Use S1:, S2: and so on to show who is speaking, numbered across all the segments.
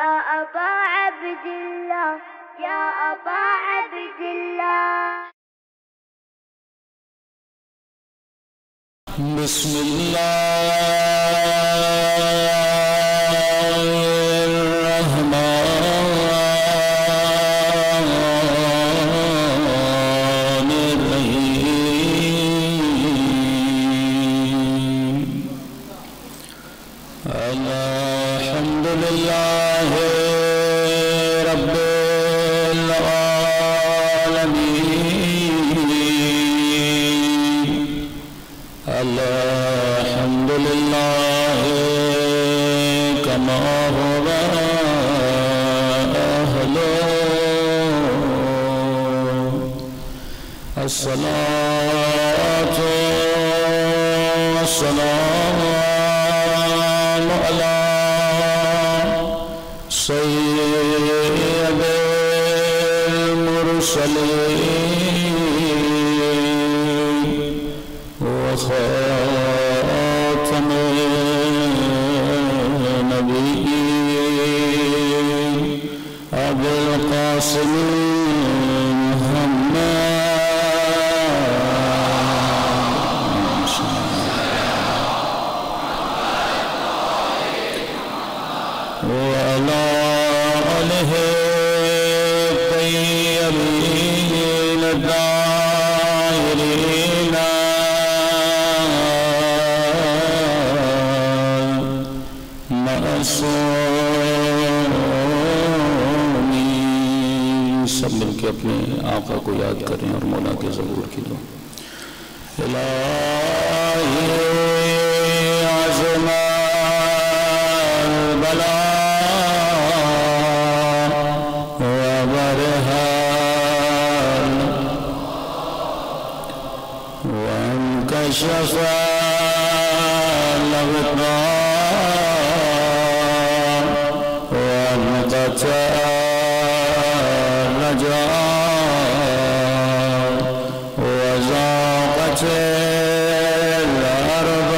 S1: أبا عبد الله يا أبا عبد الله.
S2: بسم الله الرحمن الرحيم. الحمد لله رب العالمين. الحمد لله كما هو أهله. الصلاة والسلام على سيد المرسلين وخاتم النبيين أبي القاسم محمد وعلى آله الطيبين الطاهرين معصومين. سب مل کے اپنے آقا کو یاد کریں اور مولا کے ظہور کی دعا. الہی عظم البلاء وبرهان وانكشف الأغطاء وانقطع الرجاء وزاقت الأرض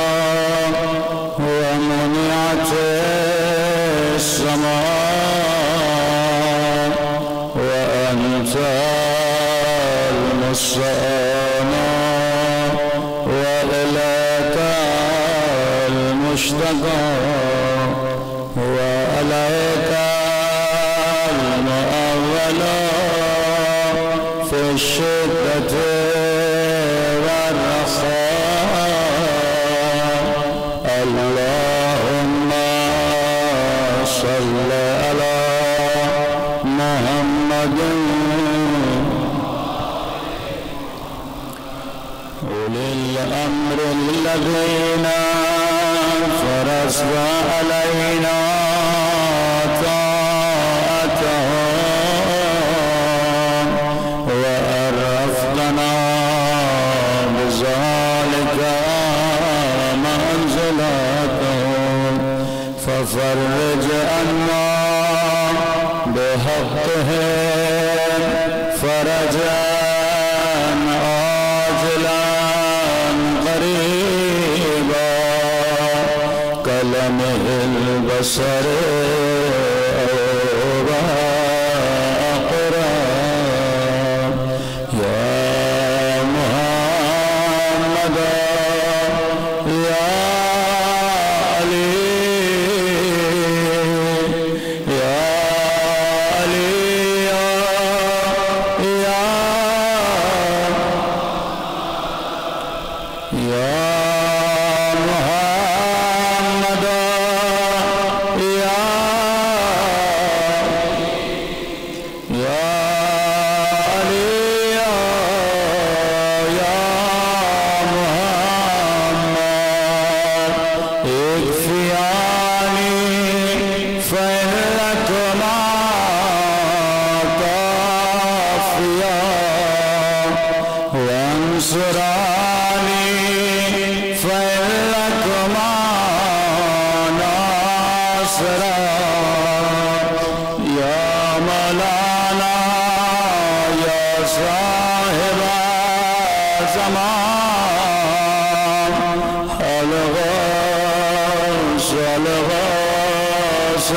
S2: ومنعت السماء وأنت المستعان وإليك المشتكى وعليك المؤول في الشدة والرخاء. اللهم صل على محمد أولي الأمر الذين فرضت علينا طاعتهم وعرفتنا بذلك منزلتهم ففرج عنا بحقهم فرجا عاجلا قريبا كلمح البصر أو أقرب. يا محمد يا علي يا علي يا محمد الغوث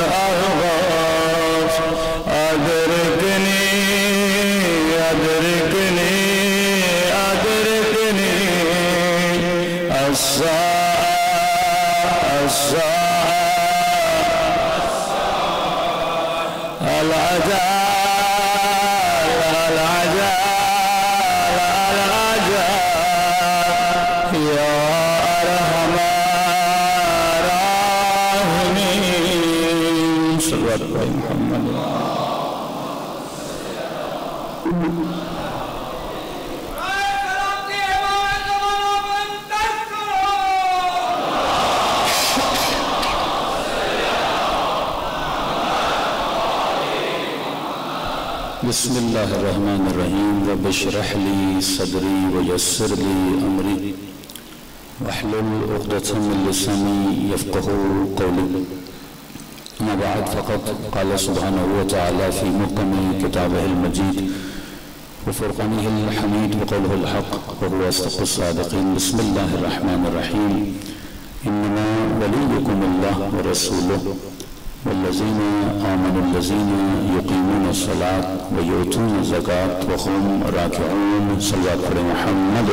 S2: بسم اللہ الرحمن الرحیم رب اشرح لی صدری ویسر لی امری واحلل عقدۃ من لسانی یفقهوا قولی اما بعد فقد قال سبحانہ وتعالی فی محکم کتابہ المجید وفرقانہ الحمید وقولہ الحق وهو اصدق الصادقین بسم اللہ الرحمن الرحیم انما ولیکم اللہ ورسولہ والذین آمنوا الذین یقیمون الصلاة ویؤتون الزکاة وهم راکعون صلوات پر محمد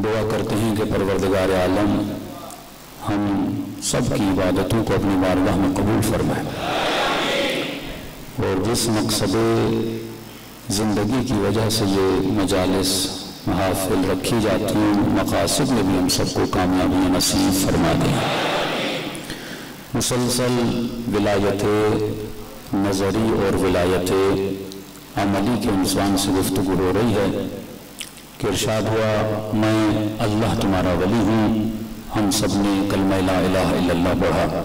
S2: دعا کرتے ہیں کہ پروردگار عالم ہم سب کی عبادتوں کو اپنی بارگاہ میں قبول فرمائے اور جس مقصد زندگی کی وجہ سے یہ مجالس محافل رکھی جاتی ہیں مقاصد میں بھی ہم سب کو کامیابی نصیب فرما دیں۔ مسلسل ولایت نظری اور ولایت عملی کے عنوان سے گفتگو ہو رہی ہے کہ ارشاد ہوا میں اللہ تمہارا ولی ہوں، ہم سب نے کلمہ لا الہ الا اللہ پڑھا،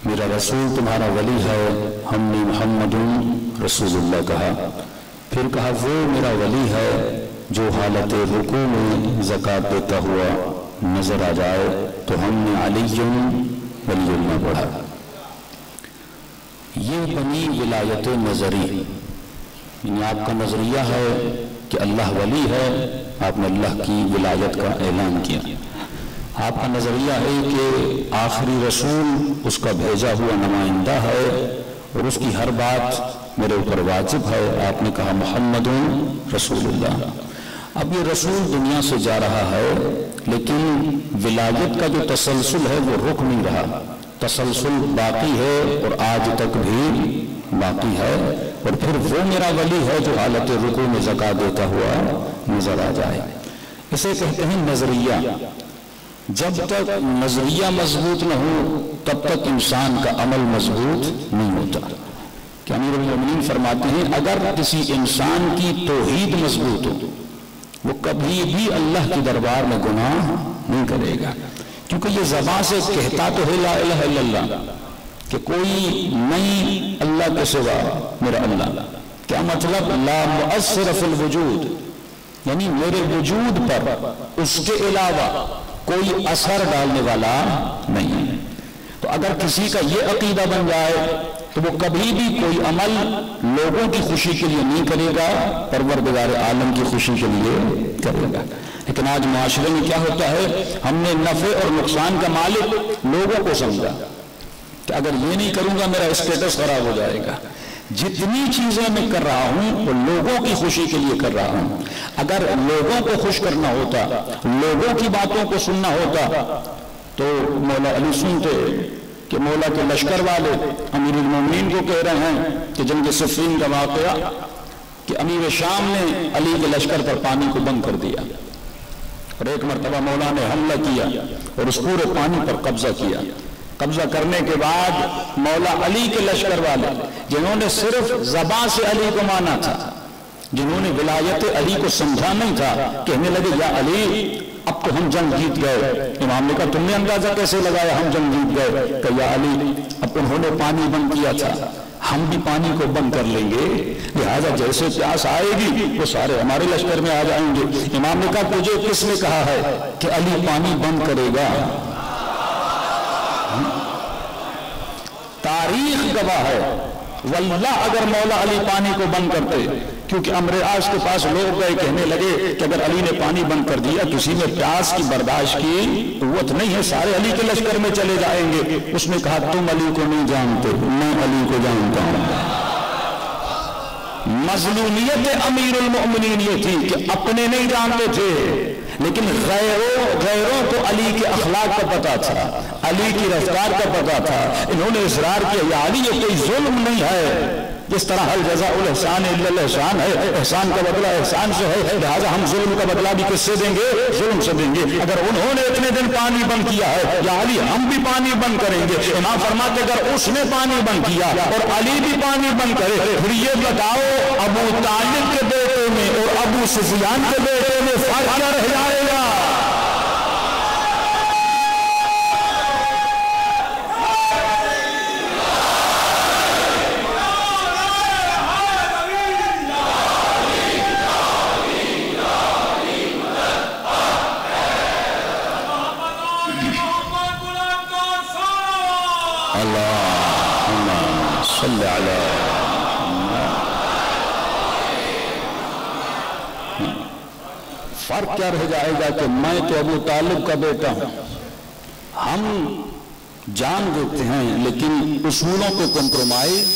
S2: میرا رسول تمہارا ولی ہے، ہم نے محمد رسول اللہ کہا، پھر کہا وہ میرا ولی ہے جو حالت رکوع میں زکوٰۃ دیتا ہوا نظر آ جائے تو ہم نے علی ولی اللہ پڑھا۔ یہ بنی ولایت نظری، یعنی آپ کا نظریہ ہے کہ اللہ ولی ہے، آپ نے اللہ کی ولایت کا اعلان کیا۔ آپ کا نظریہ ہے کہ آخری رسول اس کا بھیجا ہوا نمائندہ ہے اور اس کی ہر بات میرے اوپر واجب ہے، آپ نے کہا محمد رسول اللہ۔ اب یہ رسول دنیا سے جا رہا ہے لیکن ولایت کا جو تسلسل ہے وہ رک نہیں رہا، تسلسل باقی ہے اور آج تک بھی باقی ہے، اور پھر وہ میرا ولی ہے جو حالت رکوع میں زکوٰۃ دیتا ہوا نظر آ جائے۔ اسے کہتے ہیں نظریہ۔ جب تک نظریہ مضبوط نہ ہو تب تک انسان کا عمل مضبوط نہیں ہوتا۔ کہ امیر المومنین فرماتے ہیں اگر کسی انسان کی توحید مضبوط ہو وہ کبھی بھی اللہ کے دربار میں گناہ نہیں کرے گا، کیونکہ یہ زبان سے کہتا تو ہے لا الہ الا اللہ کہ کوئی نہیں اللہ کے سوا میرا اللہ۔ کیا مطلب؟ لا مؤثر فی الوجود، یعنی میرے وجود پر اس کے علاوہ کوئی اثر ڈالنے والا نہیں ہے۔ تو اگر کسی کا یہ عقیدہ بن جائے تو وہ کبھی بھی کوئی عمل لوگوں کی خوشی کے لیے نہیں کرے گا، پروردگار عالم کی خوشی کے لیے کرے گا۔ لیکن آج معاشرے میں کیا ہوتا ہے، ہم نے نفع اور نقصان کا مالک لوگوں کو سمجھا کہ اگر یہ نہیں کروں گا میرا اسٹیٹس خراب ہو جائے گا۔ جتنی چیزیں میں کر رہا ہوں وہ لوگوں کی خوشی کے لیے کر رہا ہوں۔ اگر لوگوں کو خوش کرنا ہوتا، لوگوں کی باتوں کو سننا ہوتا تو مولا علی سنتے کہ مولا کے لشکر والے امیر المومنین کو کہہ رہے ہیں کہ جنگ صفین کا واقعہ کہ امیر شام نے علی کے لشکر پر پانی کو بند کر دیا، اور ایک مرتبہ مولا نے حملہ کیا اور اس پورے پانی پر قبضہ کیا۔ قبضہ کرنے کے بعد مولا علی کے لشکر والے جنہوں نے صرف زبان سے علی کو مانا تھا، جنہوں نے ولایت علی کو سمجھا نہیں تھا، کہنے لگے یا علی اب تو ہم جنگ جیت گئے۔ امام نے کہا تم نے اندازہ کیسے لگایا ہم جنگ جیت گئے؟ کہ یا علی اب انہوں نے پانی بند کیا تھا، ہم بھی پانی کو بند کر لیں گے، لہذا جیسے پیاس آئے گی وہ سارے ہمارے لشکر میں آ جائیں گے۔ امام نے کہا تجھے کس نے کہا ہے کہ علی پانی بند کرے گا؟ تاریخ گواہ ہے، واللہ اگر مولا علی پانی کو بند کرتے، کیونکہ امر آج کے پاس لوگ گئے کہنے لگے کہ اگر علی نے پانی بند کر دیا کسی میں پیاس کی برداشت کی قوت نہیں ہے، سارے علی کے لشکر میں چلے جائیں گے۔ اس نے کہا تم علی کو نہیں جانتے، میں علی کو جانتا ہوں۔ مظلومیت امیر المؤمنین یہ تھی کہ اپنے نہیں جانتے تھے، لیکن غیروں کو علی کے اخلاق کا پتہ تھا، علی کی رفتار کا پتہ تھا. انہوں نے اصرار کیا یا علی یہ کوئی ظلم نہیں ہے، جس طرح حل جزاء الاحسان الا الاحسان ہے، احسان کا بدلہ احسان سے ہے، لہٰذا ہم ظلم کا بدلہ بھی کس سے دیں گے؟ ظلم سے دیں گے. اگر انہوں نے اتنے دن پانی بند کیا ہے یا علی ہم بھی پانی بند کریں گے. امام فرماتے اگر اس نے پانی بند کیا اور علی بھی پانی بند کرے، پھر یہ بتاؤ ابو طالب کے بیٹے میں اور ابو سفیان کے بیٹے میں فرق کیا رہ جائے گا؟ فرق کیا رہ جائے گا کہ میں تو ابو طالب کا بیٹا ہوں، ہم جان دیتے ہیں لیکن اصولوں کو کمپرومائز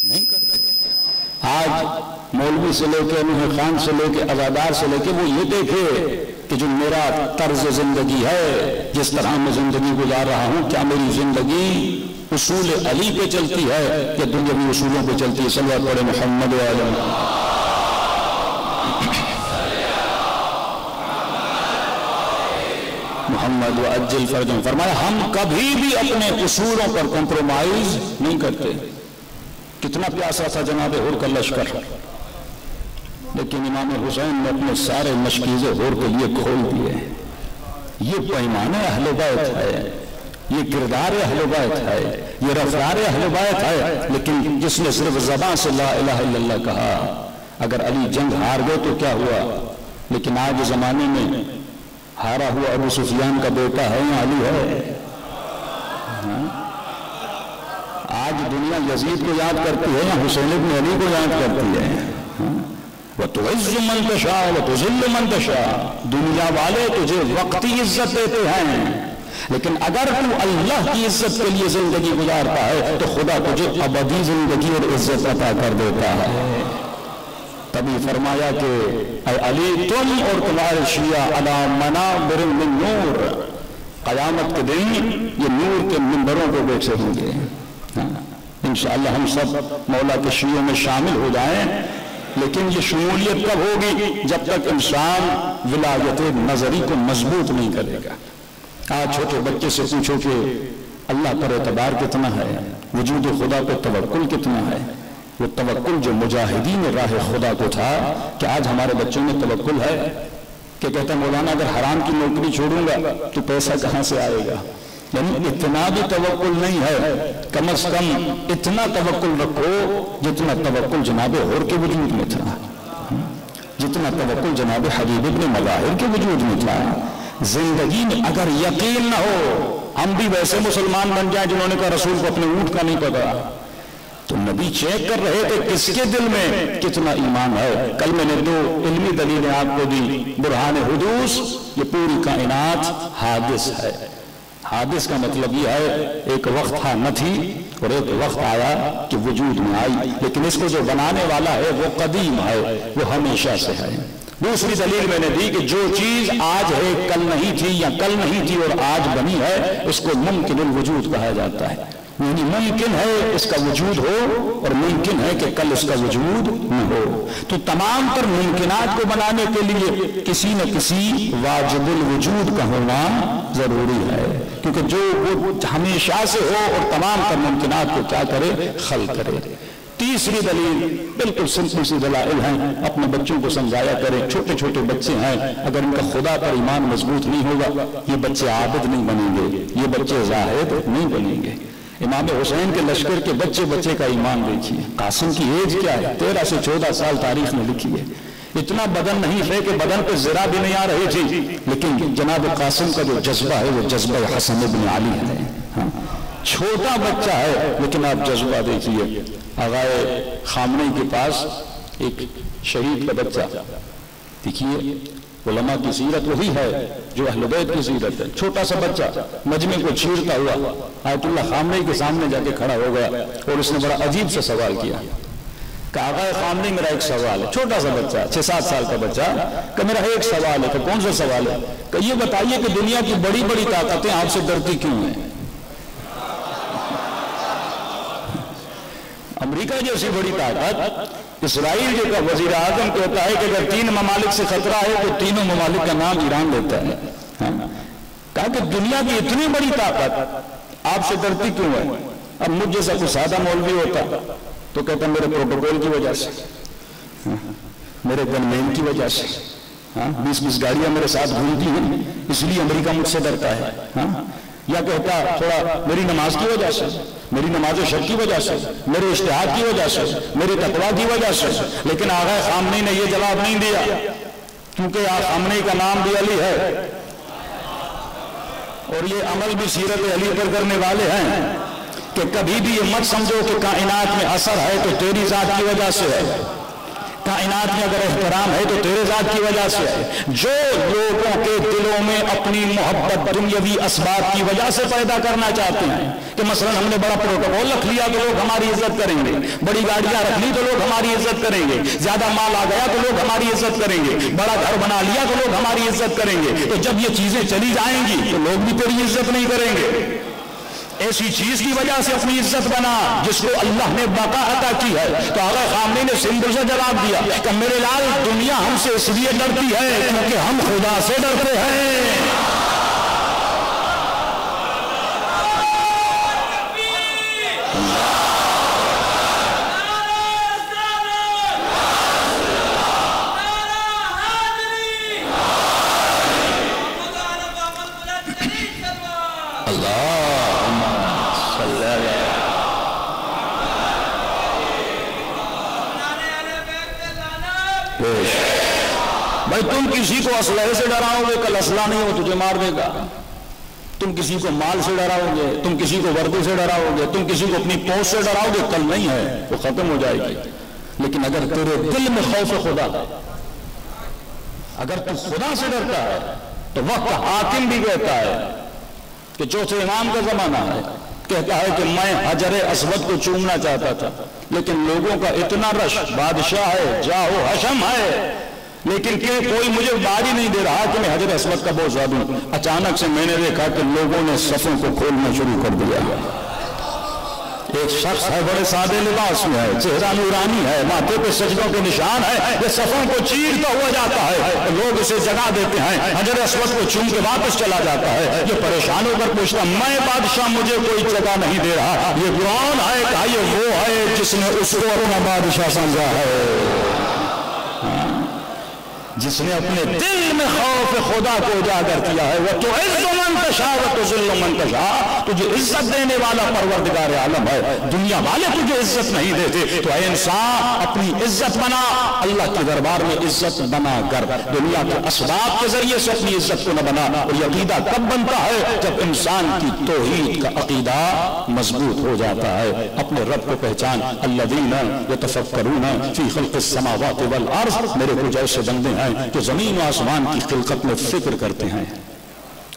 S2: نہیں کرتے. آج مولوی سے لے کے محمد خان سے لے کے عزادار سے لے کے وہ یہ دیکھے کہ جو میرا طرز زندگی ہے، جس طرح میں زندگی گزار رہا ہوں، کیا میری زندگی اصول علی پہ چلتی ہے یا دنیاوی اصولوں پہ چلتی ہے؟ صلوات پڑھے محمد و آل محمد و عجل فرجم. فرمایا ہم کبھی بھی اپنے اصولوں پر کمپرومائز نہیں کرتے. کتنا پیاسا تھا جناب ہور کا لشکر، لیکن امام حسین نے اپنے سارے مشکیزے ہور کے لیے کھول دیے. یہ پیمانہ اہل بیت ہے، یہ کردار اہل بیت ہے، یہ رفتار اہل بیت ہے. لیکن جس نے صرف زبان سے لا الہ الا اللہ کہا، اگر علی جنگ ہار گئے تو کیا ہوا؟ لیکن آج زمانے میں ہارا ہوا ابو سفیان کا بیٹا ہے یا علی ہے؟ آج دنیا یزید کو یاد کرتی ہے یا حسین بن علی کو یاد کرتی ہے؟ وَتُعِزُّ مَن تَشَاءُ وَتُذِلُّ مَن تَشَاءُ. دنیا والے تجھے وقتی عزت دیتے ہیں، لیکن اگر تو اللہ کی عزت کے لیے زندگی گزارتا ہے تو خدا تجھے ابدی زندگی اور عزت عطا کر دیتا ہے. تبھی فرمایا کہ اے علی تم اور تمہارے شیعہ علی منابر من نور، قیامت کے دن یہ نور کے منبروں پہ بیٹھے ہوں گے. انشاءاللہ ہم سب مولا کے شیعوں میں شامل ہو جائیں. لیکن یہ شمولیت کب ہوگی؟ جب تک انسان ولایت نظری کو مضبوط نہیں کرے گا. آج چھوٹے بچے سے پوچھو کہ اللہ پر اعتبار کتنا ہے، وجود خدا پہ توکل کتنا ہے. وہ توکل جو مجاہدین راہ خدا کو تھا، کہ آج ہمارے بچوں میں توکل ہے کہ کہتا مولانا اگر حرام کی نوکری چھوڑوں گا تو پیسہ کہاں سے آئے گا؟ یعنی اتنا بھی توکل نہیں ہے. کم از کم اتنا توکل رکھو جتنا توکل جناب ہور کے وجود میں تھا، جتنا توکل جناب حبیب ابن مظاہر کے وجود میں تھا. زندگی میں اگر یقین نہ ہو، ہم بھی ویسے مسلمان بن جائیں جنہوں نے کہا رسول کو اپنے اونٹ کا نہیں پتا، تو نبی چیک کر رہے تھے کس کے دل میں کتنا ایمان ہے. کل میں نے 2 علمی دلیلیں آپ کو دی. برہان حدوث، یہ پوری کائنات حادث ہے. حادث کا مطلب یہ ہے ایک وقت تھا نہ تھی اور ایک وقت آیا کہ وجود میں آئی، لیکن اس کو جو بنانے والا ہے وہ قدیم ہے، وہ ہمیشہ سے ہے. دوسری دلیل میں نے دی کہ جو چیز آج ہے کل نہیں تھی یا کل نہیں تھی اور آج بنی ہے، اس کو ممکن الوجود کہا جاتا ہے. یعنی ممکن ہے اس کا وجود ہو اور ممکن ہے کہ کل اس کا وجود نہ ہو. تو تمام تر ممکنات کو بنانے کے لیے کسی نہ کسی واجب الوجود کا ہونا ضروری ہے، کیونکہ جو وہ ہمیشہ سے ہو اور تمام تر ممکنات کو کیا کرے؟ خلق کرے. تیسری دلیل بالکل سمپل سی دلائل ہیں، اپنے بچوں کو سمجھایا کریں. چھوٹے چھوٹے بچے ہیں، اگر ان کا خدا پر ایمان مضبوط نہیں ہوگا یہ بچے عابد نہیں بنیں گے، یہ بچے زاہد نہیں بنیں گے. امام حسین کے لشکر کے بچے کا ایمان دیکھیے. قاسم کی ایج کیا ہے؟ 13 سے 14 سال تاریخ میں لکھی ہے. اتنا بدن نہیں ہے کہ بدن پہ ذرا بھی نہیں آ رہی تھی، لیکن جناب قاسم کا جو جذبہ ہے وہ جذبہ حسن بن علی ہے. چھوٹا بچہ ہے لیکن آپ جذبہ دیکھیے. آغائے خامنئی کے پاس ایک شہید کا بچہ، دیکھیے علماء کی سیرت وہی ہے جو اہل بیت کی سیرت ہے. چھوٹا سا بچہ مجمع کو چھیڑتا ہوا آیت اللہ خامنئی کے سامنے جا کے کھڑا ہو گیا اور اس نے بڑا عجیب سے سوال کیا. کہ آقا خامنہئی میرا ایک سوال ہے، چھوٹا سا بچہ 6-7 سال کا بچہ، کہ میرا ایک سوال ہے۔ کہ کون سا سوال ہے؟ کہ یہ بتائیے کہ دنیا کی بڑی بڑی طاقتیں آپ سے ڈرتی کیوں ہیں؟ امریکہ جیسی بڑی طاقت، اسرائیل جو کا وزیر اعظم کہتا ہے کہ اگر 3 ممالک سے خطرہ ہے تو تینوں ممالک کا نام ایران لیتا ہے۔ کہا کہ دنیا کی اتنی بڑی طاقت آپ سے ڈرتی کیوں ہے؟ اب مجھ جیسا کوئی سادہ مولوی ہوتا تو کہتا میرے پروٹوکول کی وجہ سے، میرے گن مین کی وجہ سے، 20 گاڑیاں میرے ساتھ گھومتی ہیں اس لیے امریکہ مجھ سے ڈرتا ہے، یا کہتا تھوڑا میری نماز کی وجہ سے، میری نماز شب کی وجہ سے، میرے اجتہاد کی وجہ سے، میری تقویٰ کی وجہ سے۔ لیکن آقا خامنہئی نے یہ جواب نہیں دیا، کیونکہ خامنہئی کا نام بھی علی ہے اور یہ عمل بھی سیرت علی پر کرنے والے ہیں کہ کبھی بھی یہ مت سمجھو کہ کائنات میں اثر ہے تو تیری ذات کی وجہ سے ہے، کائنات میں اگر احترام ہے تو تیرے ذات کی وجہ سے ہے۔ جو لوگوں کے دلوں میں اپنی محبت دنیاوی اسباب کی وجہ سے پیدا کرنا چاہتے ہیں کہ مثلا ہم نے بڑا پروٹوکول رکھ لیا تو لوگ ہماری عزت کریں گے، بڑی گاڑیاں رکھ لی تو لوگ ہماری عزت کریں گے، زیادہ مال آ گیا تو لوگ ہماری عزت کریں گے، بڑا گھر بنا لیا تو لوگ ہماری عزت کریں گے، تو جب یہ چیزیں چلی جائیں گی تو لوگ بھی تیری عزت نہیں کریں گے۔ ایسی چیز کی وجہ سے اپنی عزت بنا جس کو اللہ نے بقا عطا کی ہے۔ تو آقا خامنہئی نے سمپل سے جواب دیا کہ میرے لال دنیا ہم سے اس لیے ڈرتی ہے کیونکہ ہم خدا سے ڈرتے ہیں۔ بھائی تم کسی کو اسلحے سے ڈراؤ گے، کل اسلحہ نہیں ہو تجھے مار دے گا۔ تم کسی کو مال سے ڈراؤ گے، تم کسی کو وردی سے ڈراؤ گے، تم کسی کو اپنی پوچھ سے ڈراؤ گے، کل نہیں ہے وہ ختم ہو جائے گی۔ لیکن اگر تیرے دل میں خوف خدا ہے، اگر تو خدا سے ڈرتا ہے تو وقت حاکم بھی کہتا ہے کہ چوتھے امام کا زمانہ ہے، کہتا ہے کہ میں حجر اسود کو چومنا چاہتا تھا لیکن لوگوں کا اتنا رش، بادشاہ ہے، جاہو حشم ہے، لیکن کہ کوئی مجھے باری نہیں دے رہا کہ میں حجر اسود کا بوسہ دوں۔ اچانک سے میں نے دیکھا کہ لوگوں نے صفوں کو کھولنا شروع کر دیا۔ ایک شخص ہے بڑے سادے لباس میں ہے، چہرہ نورانی ہے، ماتھے پہ سجدوں کے نشان ہے، یہ صفوں کو چیرتا ہوا جاتا ہے، لوگ اسے جگہ دیتے ہیں، حجر اسود کو چوم کے واپس چلا جاتا ہے۔ یہ پریشان ہو کر پوچھتا میں بادشاہ مجھے کوئی جگہ نہیں دے رہا، یہ کون ہے؟ کہا یہ وہ ہے جس نے اس کو اپنا بادشاہ سمجھا ہے، جس نے اپنے دل میں خوف خدا کو اجاگر کیا ہے۔ وَتُعِزُّ مَن تَشَاءُ وَتُذِلُّ مَن تَشَاءُ، تجھے عزت دینے والا پروردگار عالم ہے، دنیا والے تجھے عزت نہیں دیتے، تو اے انسان اپنی عزت بنا، اللہ کے دربار میں عزت بنا کر، دنیا کے اسباب کے ذریعے سے اپنی عزت کو نہ بنا۔ اور یہ عقیدہ کب بنتا ہے؟ جب انسان کی توحید کا عقیدہ مضبوط ہو جاتا ہے، اپنے رب کو پہچان، الذین یتفکرون فی خلق السماوات والارض، میرے کچھ ایسے بندے ہیں جو زمین و آسمان کی خلقت میں فکر کرتے ہیں،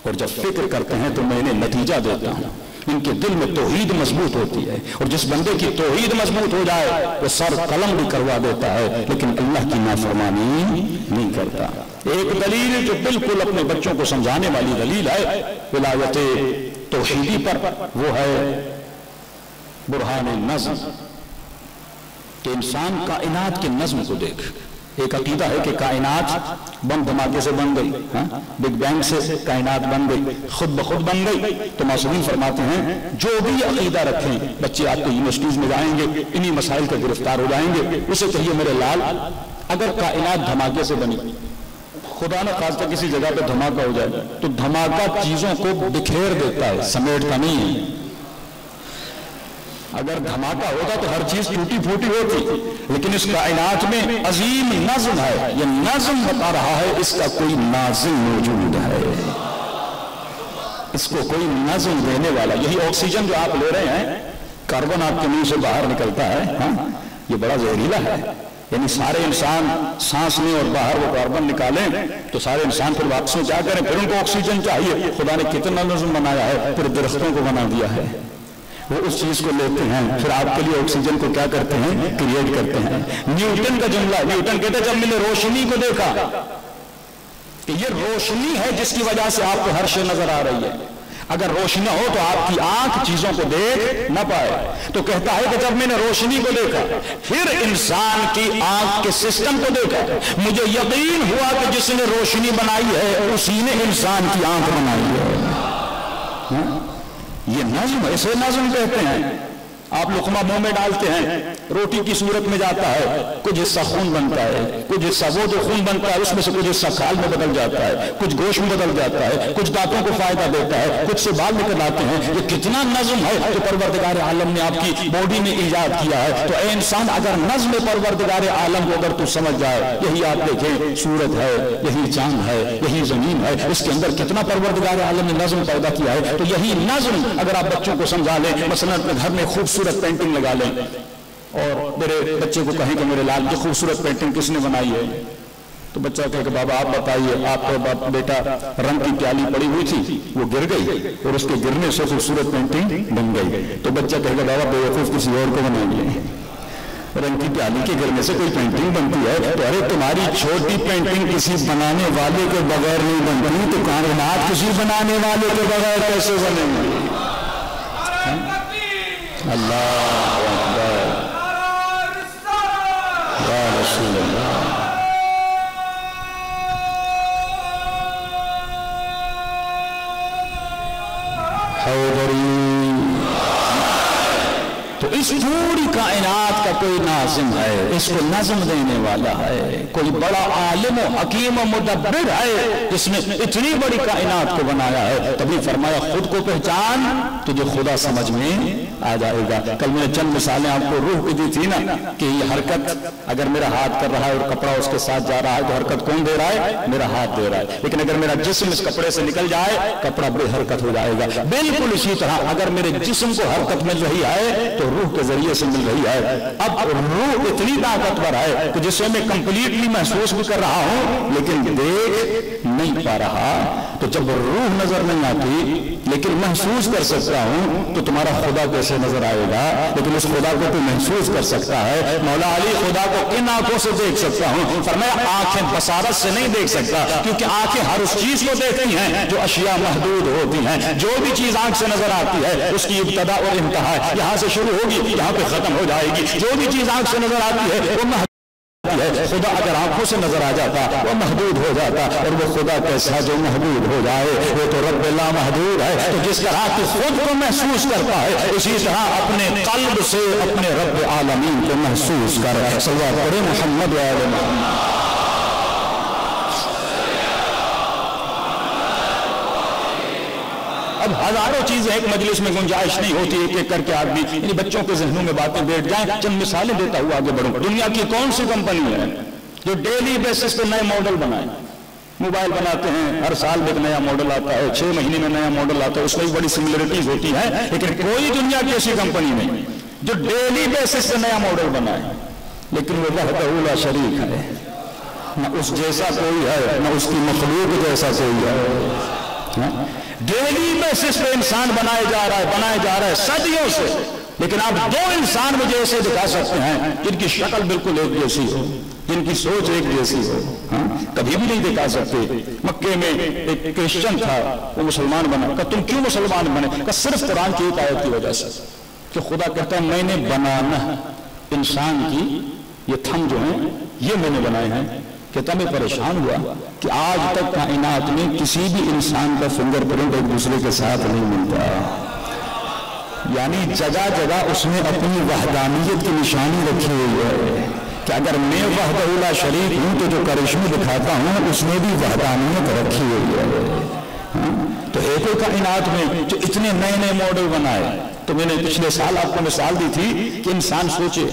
S2: اور جب فکر کرتے ہیں تو میں انہیں نتیجہ دیتا ہوں، ان کے دل میں توحید مضبوط ہوتی ہے، اور جس بندے کی توحید مضبوط ہو جائے وہ سر قلم بھی کروا دیتا ہے لیکن اللہ کی نافرمانی نہیں کرتا۔ ایک دلیل جو بالکل اپنے بچوں کو سمجھانے والی دلیل ہے ولایت توحیدی پر، وہ ہے برہان النظم، کہ انسان کائنات کے نظم کو دیکھ۔ ایک عقیدہ ہے کہ کائنات بم دھماکے سے بن گئی، بگ بینگ سے کائنات بن گئی، خود بخود بن گئی۔ تو معصومین فرماتے ہیں جو بھی عقیدہ رکھیں، بچے آپ کو یونیورسٹیز میں جائیں گے انہی مسائل کا گرفتار ہو جائیں گے، اسے کہیے میرے لال اگر کائنات دھماکے سے بنی، خدا نہ خواستہ کسی جگہ پہ دھماکہ ہو جائے تو دھماکہ چیزوں کو بکھیر دیتا ہے، سمیٹتا نہیں ہے۔ اگر دھماکہ ہوتا تو ہر چیز ٹوٹی پھوٹی ہوتی، لیکن اس کائنات میں عظیم نظم ہے، یہ نظم بتا رہا ہے اس کا کوئی ناظم موجود ہے، اس کو کوئی نظم دینے والا۔ یہی آکسیجن جو آپ لے رہے ہیں، کاربن آپ کے منہ سے باہر نکلتا ہے، یہ بڑا زہریلا ہے، یعنی سارے انسان سانس لیں اور باہر وہ کاربن نکالیں تو سارے انسان پھر واپس میں کیا کریں؟ پھر ان کو آکسیجن چاہیے۔ خدا نے کتنا نظم بنایا ہے، پھر درختوں کو بنا دیا ہے، وہ اس چیز کو لیتے ہیں، پھر آپ کے لیے آکسیجن کو کیا کرتے ہیں؟ کریٹ کرتے ہیں۔ نیوٹن کا جملہ، نیوٹن کہتے ہیں جب میں نے روشنی کو دیکھا کہ یہ روشنی ہے جس کی وجہ سے آپ کو ہر شے نظر آ رہی ہے، اگر روشنی نہ ہو تو آپ کی آنکھ چیزوں کو دیکھ نہ پائے، تو کہتا ہے کہ جب میں نے روشنی کو دیکھا، پھر انسان کی آنکھ کے سسٹم کو دیکھا، مجھے یقین ہوا کہ جس نے روشنی بنائی ہے اسی نے انسان کی آنکھ بنائی ہے۔ یہ نظم، اسے نظم کہتے ہیں۔ آپ لقمہ منہ میں ڈالتے ہیں، روٹی کی صورت میں جاتا ہے، کچھ حصہ خون بنتا ہے، کچھ حصہ وہ جو خون بنتا ہے اس میں سے کچھ حصہ کھال میں بدل جاتا ہے، کچھ گوشت میں بدل جاتا ہے، کچھ دانتوں کو فائدہ دیتا ہے، کچھ سے بال نکل آتے ہیں۔ یہ کتنا نظم ہے جو پروردگار عالم نے آپ کی باڈی میں ایجاد کیا ہے۔ تو اے انسان، اگر نظم پروردگار عالم کو اگر تو سمجھ جائے، یہی آپ دیکھیں سورج ہے، یہی چاند ہے، یہی زمین ہے، اس کے اندر کتنا پروردگار عالم نے نظم پیدا کیا ہے۔ تو یہی نظم اگر آپ بچوں کو سمجھا لیں، مثلا گھر میں خوبصورت پینٹنگ لگا لیں اور میرے بچے کو کہیں کہ میرے لال کی خوبصورت پینٹنگ کس نے بنائی ہے، تو بچہ کہے کہ بابا آپ بتائیے، آپ کا بیٹا رنگ کی پیالی پڑی ہوئی تھی، وہ گر گئی اور اس کے گرنے سے خوبصورت پینٹنگ بن گئی، تو بچہ کہے گا بابا بیوقوف کسی اور کو بنائیے، رنگ کی پیالی کے گرنے سے کوئی پینٹنگ بنتی ہے؟ تو ارے تمہاری چھوٹی پینٹنگ کسی بنانے والے کے بغیر نہیں بنتی، تو کائنات کسی بنانے والے کے بغیر کیسے بنے گی؟ اللہ اکبر، یا رسول اللہ۔ تو اس پوری کائنات کا کوئی ناظم ہے، اس کو نظم دینے والا ہے، کوئی بڑا عالم و حکیم و مدبر ہے جس نے اتنی بڑی کائنات کو بنایا ہے۔ تبھی فرمایا خود کو پہچان، تجھے خدا سمجھ میں آ جائے گا۔ کل میں نے چند مثالیں آپ کو روح کی دی تھی نا، کہ یہ حرکت اگر میرا ہاتھ کر رہا ہے اور کپڑا اس کے ساتھ جا رہا ہے تو حرکت کون دے رہا ہے؟ میرا ہاتھ دے رہا ہے، لیکن اگر میرا جسم اس کپڑے سے نکل جائے کپڑا بے حرکت ہو جائے گا۔ بالکل اسی طرح اگر میرے جسم کو حرکت مل رہی ہے تو روح کے ذریعے سے مل رہی ہے۔ اب روح اتنی طاقتور ہے کہ جسے میں کمپلیٹلی محسوس بھی کر رہا ہوں لیکن دیکھ نہیں پا رہا، تو جب روح نظر نہیں آتی لیکن محسوس کر سکتا ہوں تو تمہارا خدا کیسے نظر آئے گا؟ لیکن اس خدا کو تو محسوس کر سکتا ہے۔ مولا علی خدا کو کن آنکھوں سے دیکھ سکتا ہوں؟ فرمایا آنکھیں بصارت سے نہیں دیکھ سکتا، کیونکہ آنکھیں ہر اس چیز کو دیکھتی ہیں جو اشیاء محدود ہوتی ہیں۔ جو بھی چیز آنکھ سے نظر آتی ہے اس کی ابتدا اور انتہا یہاں سے شروع ہوگی، یہاں پہ ختم ہو جائے گی۔ جو بھی چیز آنکھ سے نظر آتی ہے وہ محدود ہے۔ خدا اگر آنکھوں سے نظر آ جاتا وہ محدود ہو جاتا، اور وہ خدا کیسا جو محدود ہو جائے؟ وہ تو رب لا محدود ہے۔ تو جس طرح تو خود کو محسوس کرتا ہے اسی طرح اپنے قلب سے اپنے رب عالمین کو محسوس کر۔ صلوات پڑھیں محمد و آل محمد۔ اب ہزاروں چیزیں ایک مجلس میں گنجائش نہیں ہوتی، ایک ایک کر کے آدمی یعنی بچوں کے ذہنوں میں باتیں بیٹھ جائیں۔ چند مثالیں دیتا ہوا آگے بڑھوں۔ دنیا کی کون سی کمپنی ہے جو ڈیلی بیسس پہ نئے ماڈل بنائے؟ موبائل بناتے ہیں، ہر سال ایک نیا ماڈل آتا ہے، 6 مہینے میں نیا ماڈل آتا ہے، اس میں بھی بڑی سملرٹیز ہوتی ہیں، لیکن کوئی دنیا کی ایسی کمپنی نہیں جو ڈیلی بیسس پہ نیا ماڈل بنائے۔ لیکن وہ وحدہ لا شریک ہے، نہ اس جیسا کوئی ہے نہ اس کی مخلوق جیسا کوئی ہے۔ ڈیلی بیسس پہ انسان بنائے جا رہا ہے صدیوں سے، لیکن آپ دو انسان مجھے ایسے دکھا سکتے ہیں جن کی شکل بالکل ایک جیسی ہو، جن کی سوچ ایک جیسی ہو، کبھی بھی نہیں دکھا سکتے۔ مکے میں ایک کرسچن تھا، وہ مسلمان بنا، کہا تم کیوں مسلمان بنے؟ کہا صرف قرآن کی ایک آیت کی وجہ سے، کہ خدا کہتا ہے میں نے بنانا انسان کی یہ تھم جو ہیں یہ میں نے بنائے ہیں۔ کہتا میں پریشان ہوا کہ آج تک کائنات میں کسی بھی انسان کا فنگر پرنٹ ایک دوسرے کے ساتھ نہیں ملتا، یعنی جگہ جگہ اس نے اپنی وحدانیت کی نشانی رکھی ہوئی ہے کہ اگر میں وحدہ لا شریک ہوں تو جو کرشمے دکھاتا ہوں اس میں بھی وحدانیت رکھی ہوئی ہے۔ تو ایک کائنات میں جو اتنے نئے نئے ماڈل بنائے، تو میں نے پچھلے سال آپ کو مثال دی تھی کہ انسان سوچے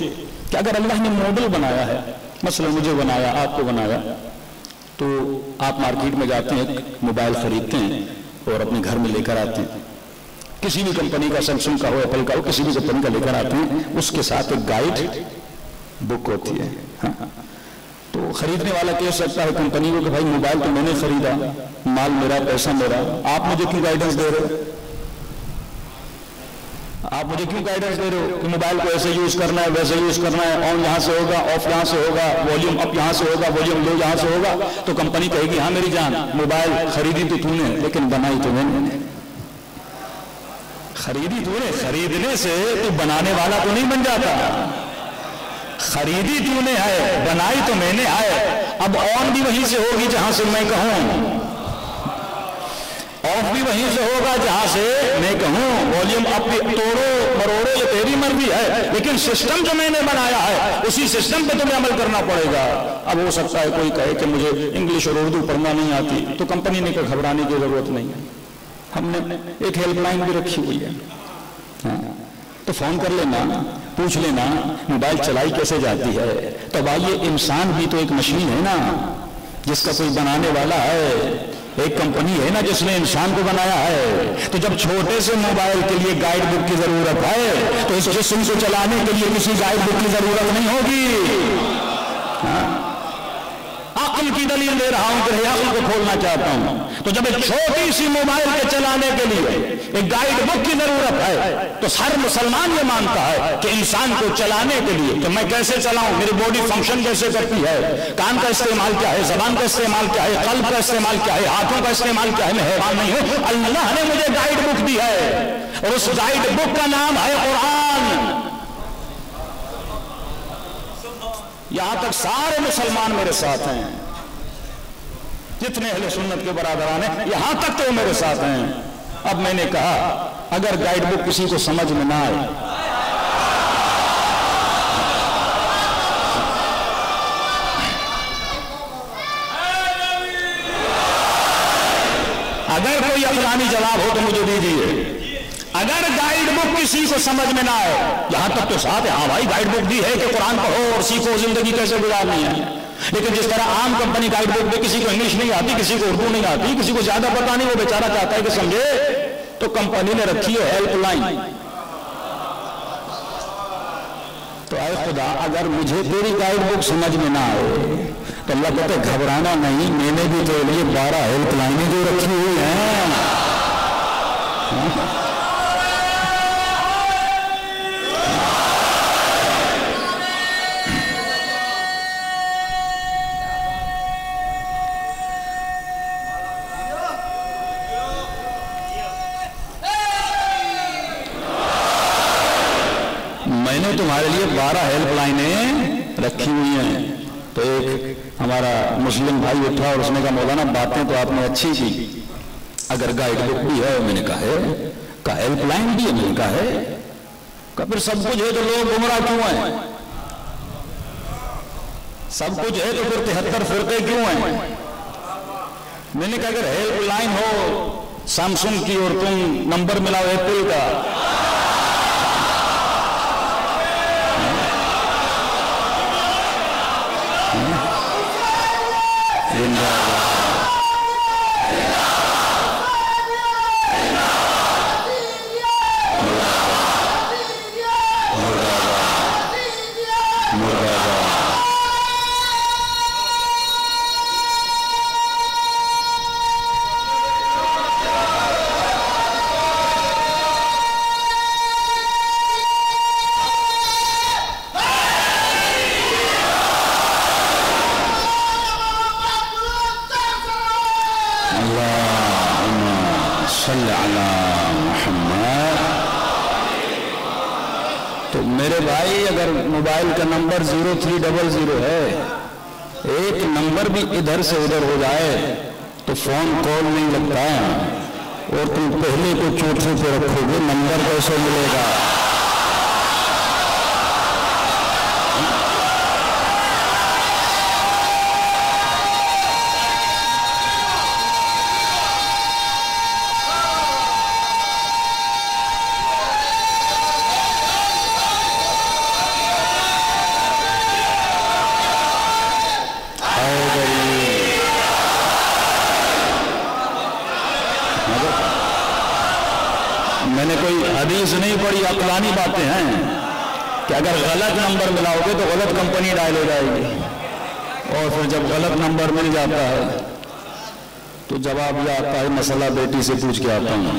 S2: کہ اگر اللہ نے ماڈل بنایا ہے، مثلا مجھے بنایا، آپ کو بنایا، تو آپ مارکیٹ میں جاتے ہیں، موبائل خریدتے ہیں اور اپنے گھر میں لے کر آتے ہیں، کسی بھی کمپنی کا، سیمسنگ کا ہو، ایپل کا ہو، کسی بھی کمپنی کا لے کر آتے ہیں، اس کے ساتھ ایک گائیڈ بک ہوتی ہے۔ تو خریدنے والا کہہ سکتا ہے کمپنی کو کہ بھائی موبائل تو میں نے خریدا، مال میرا، پیسہ میرا، آپ مجھے کیوں گائیڈنس دے رہے؟ آپ مجھے کیوں گائیڈنس دے رہے ہو کہ موبائل کو ایسے یوز کرنا ہے ویسے یوز کرنا ہے، آن یہاں سے ہوگا آف یہاں سے ہوگا، والیوم اپ یہاں سے ہوگا والیوم لو یہاں سے ہوگا؟ تو کمپنی کہے گی ہاں میری جان موبائل خریدی تو تو نے لیکن بنائی تو میں نے۔ خریدی تو نے، خریدنے سے تو بنانے والا تو نہیں بن جاتا، خریدی تو نے ہے بنائی تو میں نے ہے۔ اب آن بھی وہیں سے ہوگی جہاں سے میں کہوں، آف بھی وہیں سے ہوگا جہاں سے میں کہوں، والیوم اپ بھی توڑو مروڑو یہ تیری مرضی ہے، لیکن سسٹم جو میں نے بنایا ہے اسی سسٹم پہ تمہیں عمل کرنا پڑے گا۔ اب ہو سکتا ہے کوئی کہے کہ مجھے انگلش اور اردو پڑھنا نہیں آتی، تو کمپنی نے کوئی گھبرانے کی ضرورت نہیں ہے، ہم نے ایک ہیلپ لائن بھی رکھی ہوئی ہے، تو فون کر لینا پوچھ لینا موبائل چلائی کیسے جاتی ہے۔ تو بھائی انسان بھی تو ایک مشین ہے نا جس کا کوئی بنانے والا ہے، ایک کمپنی ہے نا جس نے انسان کو بنایا ہے۔ تو جب چھوٹے سے موبائل کے لیے گائیڈ بک کی ضرورت ہے تو اس جسم کو چلانے کے لیے کسی گائیڈ بک کی ضرورت نہیں ہوگی۔ عقل کی دلیل دے رہا ہوں کہ عقل کو کھولنا چاہتا ہوں۔ تو جب ایک چھوٹی سی موبائل کے چلانے کے لیے ایک گائیڈ بک کی ضرورت ہے تو ہر مسلمان یہ مانتا ہے کہ انسان کو چلانے کے لیے کہ میں کیسے چلاؤں، میری باڈی فنکشن کیسے کرتی ہے، کان کا استعمال کیا ہے، زبان کا استعمال کیا ہے، قلب کا استعمال کیا ہے، ہاتھوں کا استعمال کیا ہے، میں حیوان نہیں ہوں، اللہ نے مجھے گائیڈ بک دی ہے اور اس گائیڈ بک کا نام ہے قرآن۔ یہاں تک سارے مسلمان میرے ساتھ ہیں، جتنے اہل سنت کے برادران ہیں یہاں تک تو میرے ساتھ ہیں۔ اب میں نے کہا اگر گائیڈ بک کسی کو سمجھ میں نہ آئے، اگر کوئی عقلانی جواب ہو تو مجھے دیجیے۔ اگر گائیڈ بک کسی کو سمجھ میں نہ آئے، یہاں تک تو ساتھ ہے، ہاں بھائی گائیڈ بک دی ہے کہ قرآن پڑھو اور سیکھو زندگی کیسے گزارنی ہے، لیکن جس طرح عام کمپنی گائیڈ بک میں کسی کو انگلش نہیں آتی، کسی کو اردو نہیں آتی، کسی کو زیادہ پتہ نہیں، وہ بیچارہ چاہتا ہے کہ سمجھے، تو کمپنی نے رکھی ہے ہیلپ لائن۔ تو اے خدا اگر مجھے تیری گائیڈ بک سمجھ میں نہ آئے تو اللہ کہتے گھبرانا نہیں، میں نے بھی تیرے لیے 12 ہیلپ لائنیں جو رکھی ہوئی ہیں۔ میں نے تمہارے لیے 12 ہیلپ لائنیں رکھی ہوئی ہیں۔ تو ایک ہمارا مسلم بھائی اٹھا اور اس نے کہا مولانا باتیں تو آپ نے اچھی کی، اگر گائیڈ بک بھی ہے، میں نے کہا ہے، کہا ہیلپ لائن بھی ہے، میں نے کہا ہے، کہا پھر سب کچھ ہے تو لوگ گمراہ کیوں ہیں؟ سب کچھ ہے تو پھر 73 فرقے کیوں ہیں؟ میں نے کہا اگر ہیلپ لائن ہو سیمسنگ کی اور تم نمبر ملاؤ ایپل کا، میرے بھائی اگر موبائل کا نمبر 0300 ہے، ایک نمبر بھی ادھر سے ادھر ہو جائے تو فون کال نہیں لگتا ہے، اور تم پہلے کو چوٹھے پہ رکھو گے نمبر کیسے ملے گا؟ میں نے کوئی حدیث نہیں پڑھی، عقلانی باتیں ہیں کہ اگر غلط نمبر ملاؤ گے تو غلط کمپنی ڈائل ہو جائے گی، اور پھر جب غلط نمبر مل جاتا ہے تو جواب یہ آتا ہے مسئلہ بیٹی سے پوچھ کے آتا ہوں۔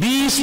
S2: 20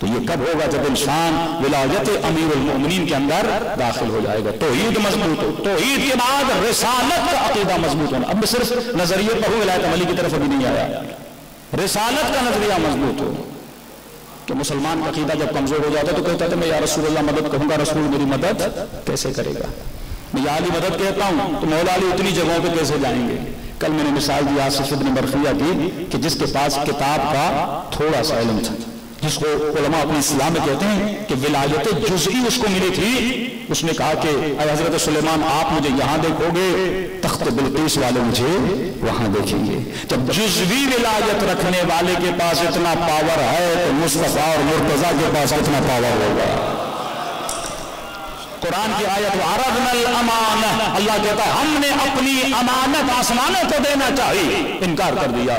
S2: تو یہ کب ہوگا؟ جب انسان ولایت امیر المؤمنین کے اندر داخل ہو جائے گا، توحید مضبوط ہو، توحید کے بعد رسالت کا عقیدہ مضبوط ہونا۔ اب میں صرف نظریے پر ہوں، ولایت عملی کی طرف ابھی نہیں آیا، رسالت کا نظریہ مضبوط ہو۔ کہ مسلمان کا عقیدہ جب کمزور ہو جاتا ہے تو کہتا ہے میں یا رسول اللہ مدد کہوں گا، رسول میری مدد کیسے کرے گا؟ میں یا علی مدد کہتا ہوں تو مولا علی اتنی جگہوں پہ کیسے جائیں گے؟ کل میں نے مثال دی آصف بن برخیہ کی کہ جس کے پاس کتاب کا تھوڑا سا علم تھا، جس کو علماء اپنے اسلام میں کہتے ہیں کہ ولایت جزئی اس کو ملی تھی، اس نے کہا کہ اے حضرت سلیمان آپ مجھے یہاں دیکھو گے، تخت بلقیس والے مجھے وہاں دیکھیں گے۔ جب جزوی ولایت رکھنے والے کے پاس اتنا پاور ہے تو مصطفیٰ اور مرتضیٰ کے پاس اتنا پاور ہوگا۔ قرآن کی آیت وَعَرَضْنَا الْأَمَانَةَ، اللہ کہتا ہے ہم نے اپنی امانت آسمانوں کو دینا چاہی، انکار کر دیا،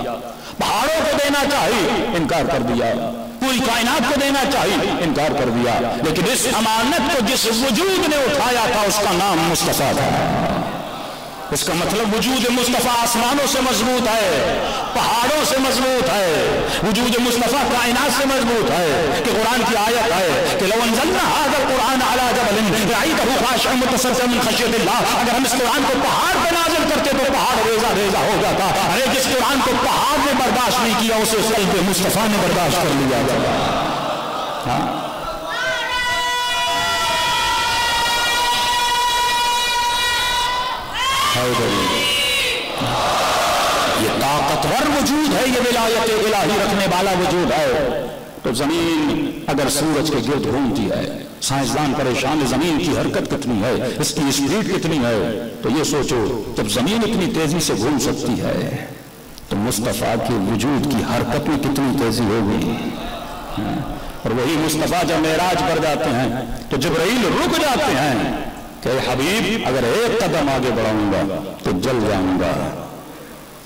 S2: پہاڑوں کو دینا چاہی، انکار کر دیا، پوری کائنات کو دینا چاہی، انکار کر دیا، لیکن اس امانت کو جس وجود نے اٹھایا تھا اس کا نام مصطفیٰ تھا۔ اس کا مطلب وجود مصطفیٰ آسمانوں سے مضبوط ہے، پہاڑوں سے مضبوط ہے، وجود مصطفیٰ کائنات سے مضبوط ہے۔ کہ قرآن کی آیت ہے کہ لو انزلنا هذا القرآن على جبل رأيته خاشعا متصدعا من خشية الله، اگر ہم اس قرآن کو پہاڑ پہ نازل کرتے تو پہاڑ ریزہ ریزہ ہو جاتا، ارے جس قرآن کو پہاڑ نے برداشت نہیں کیا اسے قلب مصطفیٰ نے برداشت کر لیا تھا۔ یہ طاقتور وجود ہے، یہ ولایت الہی رکھنے والا وجود ہے۔ تو زمین اگر سورج کے گرد گھومتی ہے، سائنسدان پریشان ہے زمین کی حرکت کتنی ہے، اس کی اسپیڈ کتنی ہے، تو یہ سوچو جب زمین اتنی تیزی سے گھوم سکتی ہے تو مصطفیٰ کے وجود کی حرکت میں کتنی تیزی ہوگی۔ اور وہی مصطفیٰ جب معراج پر جاتے ہیں تو جبرائیل رک جاتے ہیں کہ حبیب اگر ایک قدم آگے بڑھاؤں گا تو جل جاؤں گا۔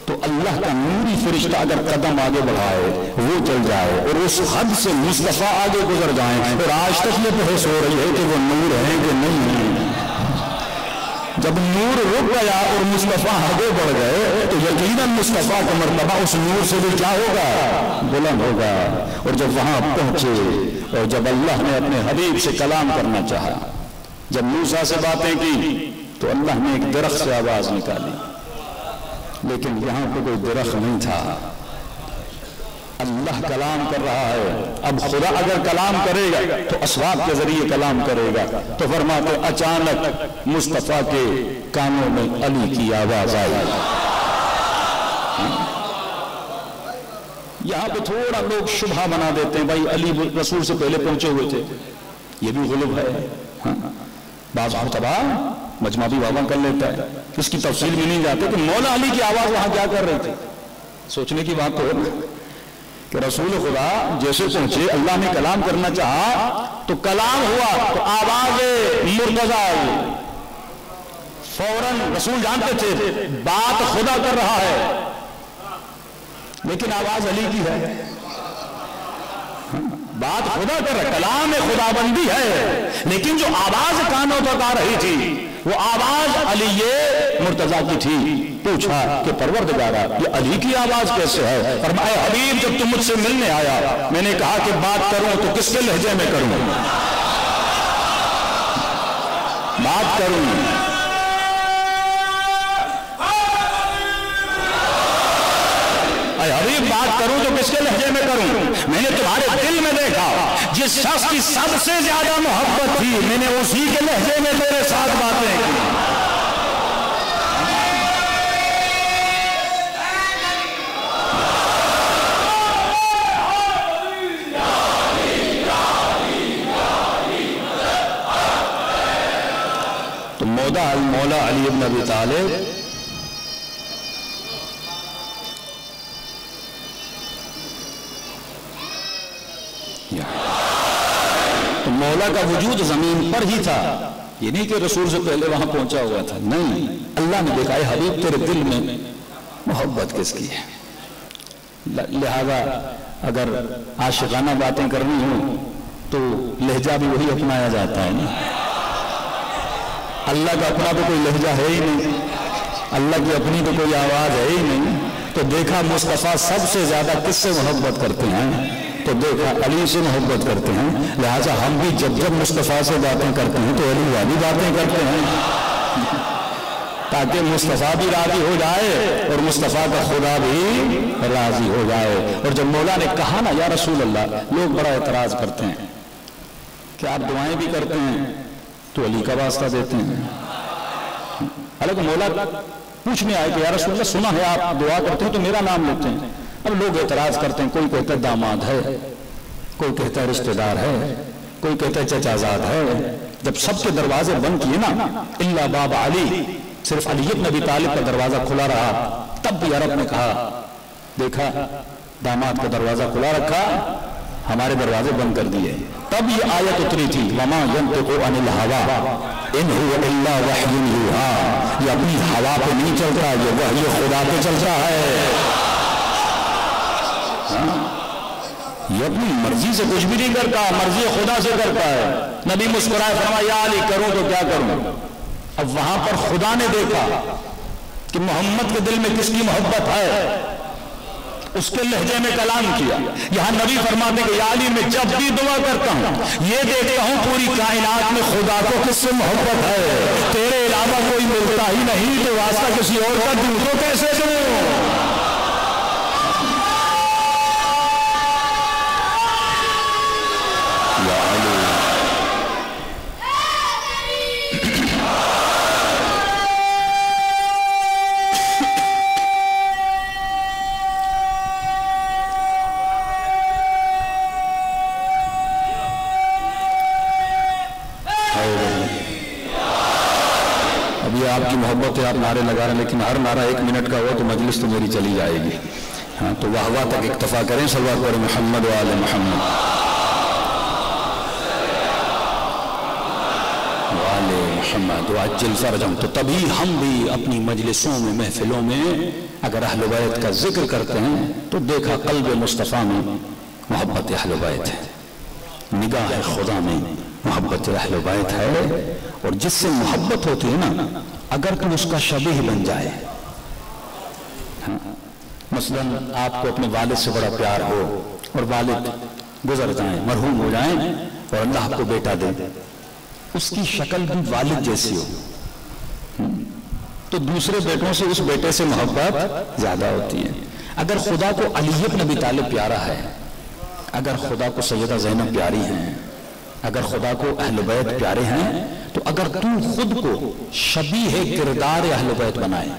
S2: تو اللہ کا نوری فرشتہ اگر قدم آگے بڑھائے وہ جل جائے اور اس حد سے مصطفیٰ آگے گزر جائیں، اور آج تک یہ بحث ہو رہی ہے کہ وہ نور ہے کہ نہیں ہے۔ جب نور رک گیا اور مصطفیٰ آگے بڑھ گئے تو یقیناً مصطفیٰ کا مرتبہ اس نور سے بھی کیا ہوگا؟ بلند ہوگا۔ اور جب وہاں پہنچے اور جب اللہ نے اپنے حبیب سے کلام کرنا چاہا، جب موسیٰ سے باتیں کی تو اللہ نے ایک درخت سے آواز نکالی، لیکن یہاں پہ کوئی درخت نہیں تھا۔ اللہ کلام کر رہا ہے، اب خدا اگر کلام کرے گا تو اسباب کے ذریعے کلام کرے گا۔ تو فرماتے اچانک مصطفیٰ کے کانوں میں علی کی آواز آئی۔ یہاں پہ تھوڑا لوگ شبہ بنا دیتے ہیں، بھائی علی رسول سے پہلے پہنچے ہوئے تھے، یہ بھی غلب ہے۔ بعض مرتبہ مجمع بھی وعدہ کر لیتا ہے، اس کی تفصیل میں نہیں جاتے کہ مولا علی کی آواز وہاں کیا کر رہی تھی۔ سوچنے کی بات تو ہے کہ رسول خدا جیسے پہنچے، اللہ نے کلام کرنا چاہا تو کلام ہوا تو آواز مرتضیٰ آئی، فوراً رسول جانتے تھے بات خدا کر رہا ہے لیکن آواز علی کی ہے۔ بات خدا کر رہا، کلام خدا بندی ہے، لیکن جو آواز کانوں تک آ رہی تھی وہ آواز علی مرتضیٰ کی تھی۔ پوچھا کہ پروردگارا یہ علی کی آواز کیسے ہے؟ فرمایا حبیب جب تم مجھ سے ملنے آیا میں نے کہا کہ بات کروں تو کس کے لہجے میں کروں؟ بات کروں حبیب بات کروں تو کس کے لہجے میں کروں؟ میں نے تمہارے دل میں دیکھا جس شخص کی سب سے زیادہ محبت تھی، میں نے اسی کے لہجے میں تیرے ساتھ باتیں کی۔ تو مولا علی بن ابی طالب تو مولا کا وجود زمین پر ہی تھا، یہ نہیں کہ رسول سے پہلے وہاں پہنچا ہوا تھا، نہیں، اللہ نے دیکھا اے حبیب تیرے دل میں محبت کس کی ہے، لہذا اگر عاشقانہ باتیں کرنی ہوں تو لہجہ بھی وہی اپنایا جاتا ہے نا۔ اللہ کا اپنا تو کوئی لہجہ ہے ہی نہیں، اللہ کی اپنی تو کوئی آواز ہے ہی نہیں، تو دیکھا مصطفیٰ سب سے زیادہ کس سے محبت کرتے ہیں؟ تو دیکھا علی سے محبت کرتے ہیں، لہٰذا ہم بھی جب جب مصطفیٰ سے باتیں کرتے ہیں تو علی والی باتیں کرتے ہیں، تاکہ مصطفیٰ بھی راضی ہو جائے اور مصطفیٰ کا خدا بھی راضی ہو جائے۔ اور جب مولا نے کہا نا یا رسول اللہ، لوگ بڑا اعتراض کرتے ہیں کہ آپ دعائیں بھی کرتے ہیں تو علی کا واسطہ دیتے ہیں، حالانکہ مولا پوچھنے آئے کہ یا رسول اللہ سنا ہے آپ دعا کرتے ہیں تو میرا نام لیتے ہیں۔ اب لوگ اعتراض کرتے ہیں، کوئی کہتا ہے داماد ہے، کوئی کہتا ہے رشتہ دار ہے، کوئی کہتا ہے چچا زاد ہے۔ جب سب کے دروازے بند کیے نا، الا باب علی، صرف علی بن ابی طالب کا دروازہ کھلا رہا، تب بھی عرب نے کہا دیکھا داماد کا دروازہ کھلا رکھا، ہمارے دروازے بند کر دیے۔ تب یہ آیت اتری تھی وما ينطق عن الهوى ان هو الا وحی یوحی، یہ اپنی ہوا پہ نہیں چلتا، یہ وحی خدا پہ چلتا ہے، یہ اپنی مرضی سے کچھ بھی نہیں کرتا، مرضی خدا سے کرتا ہے۔ نبی مسکرائے فرمایا یا علی کروں تو کیا کروں؟ اب وہاں پر خدا نے دیکھا کہ محمد کے دل میں کس کی محبت ہے، اس کے لہجے میں کلام کیا۔ یہاں نبی فرماتے کہ یا علی میں جب بھی دعا کرتا ہوں یہ دیکھتا ہوں پوری کائنات میں خدا کو کس سے محبت ہے، تیرے علاوہ کوئی ملتا ہی نہیں، تو واسطہ کسی اور کا دوں تو کیسے دوں؟ یا علی آپ کی محبت ہے، آپ نعرے لگا رہے ہیں، لیکن ہر نعرہ 1 منٹ کا ہوا تو مجلس تو میری چلی جائے گی۔ ہاں تو واہ واہ تک اکتفا کریں، صلوات پڑھیں محمد و آل محمد وآل محمد وعجل فرجهم۔ تو تبھی ہم بھی اپنی مجلسوں میں، محفلوں میں اگر اہل بیت کا ذکر کرتے ہیں تو دیکھا قلب مصطفیٰ میں محبت اہل بیت ہے، نگاہ خدا میں محبت اہل بیت ہے، اور جس سے محبت ہوتی ہے نا اگر کوئی اس کا شبیہ بن جائے، مثلا آپ کو اپنے والد سے بڑا پیار ہو اور والد گزر جائیں، مرحوم ہو جائیں، اور اللہ آپ کو بیٹا دے، اس کی شکل بھی والد جیسی ہو تو دوسرے بیٹوں سے اس بیٹے سے محبت زیادہ ہوتی ہے۔ اگر خدا کو علی بن ابی طالب پیارا ہے، اگر خدا کو سیدہ زینب پیاری ہیں، اگر خدا کو اہل بیت پیارے ہیں، تو اگر تو خود کو شبیہ کردار اہل بیت بنائے،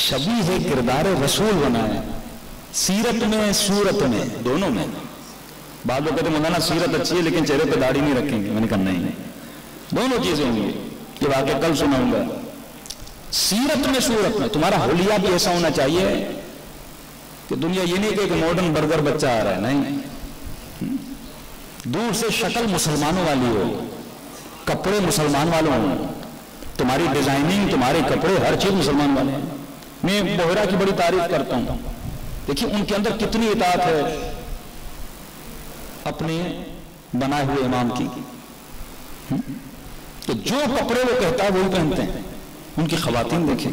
S2: شبیہ کردار رسول بنائے، سیرت میں صورت میں دونوں میں۔ بعض لوگ کہتے ہیں مولانا سیرت اچھی ہے لیکن چہرے پہ داڑھی نہیں رکھیں گے، میں نے کہا نہیں، دونوں چیزیں ہوں گی، یہ واقعہ کل سناؤں گا۔ سیرت میں صورت میں تمہارا حلیہ بھی ایسا ہونا چاہیے کہ دنیا یہ نہیں کہ ماڈرن برگر بچہ آ رہا ہے، نہیں، دور سے شکل مسلمانوں والی ہو، کپڑے مسلمان والوں ہوں، تمہاری ڈیزائننگ، تمہارے کپڑے، ہر چیز مسلمان والے ہیں۔ میں بحیرہ کی بڑی تعریف کرتا ہوں، دیکھیے ان کے اندر کتنی اطاعت ہے اپنے بنائے ہوئے امام کی، کہ جو کپڑے وہ کہتا ہے وہی پہنتے ہیں۔ ان کی خواتین دیکھیں،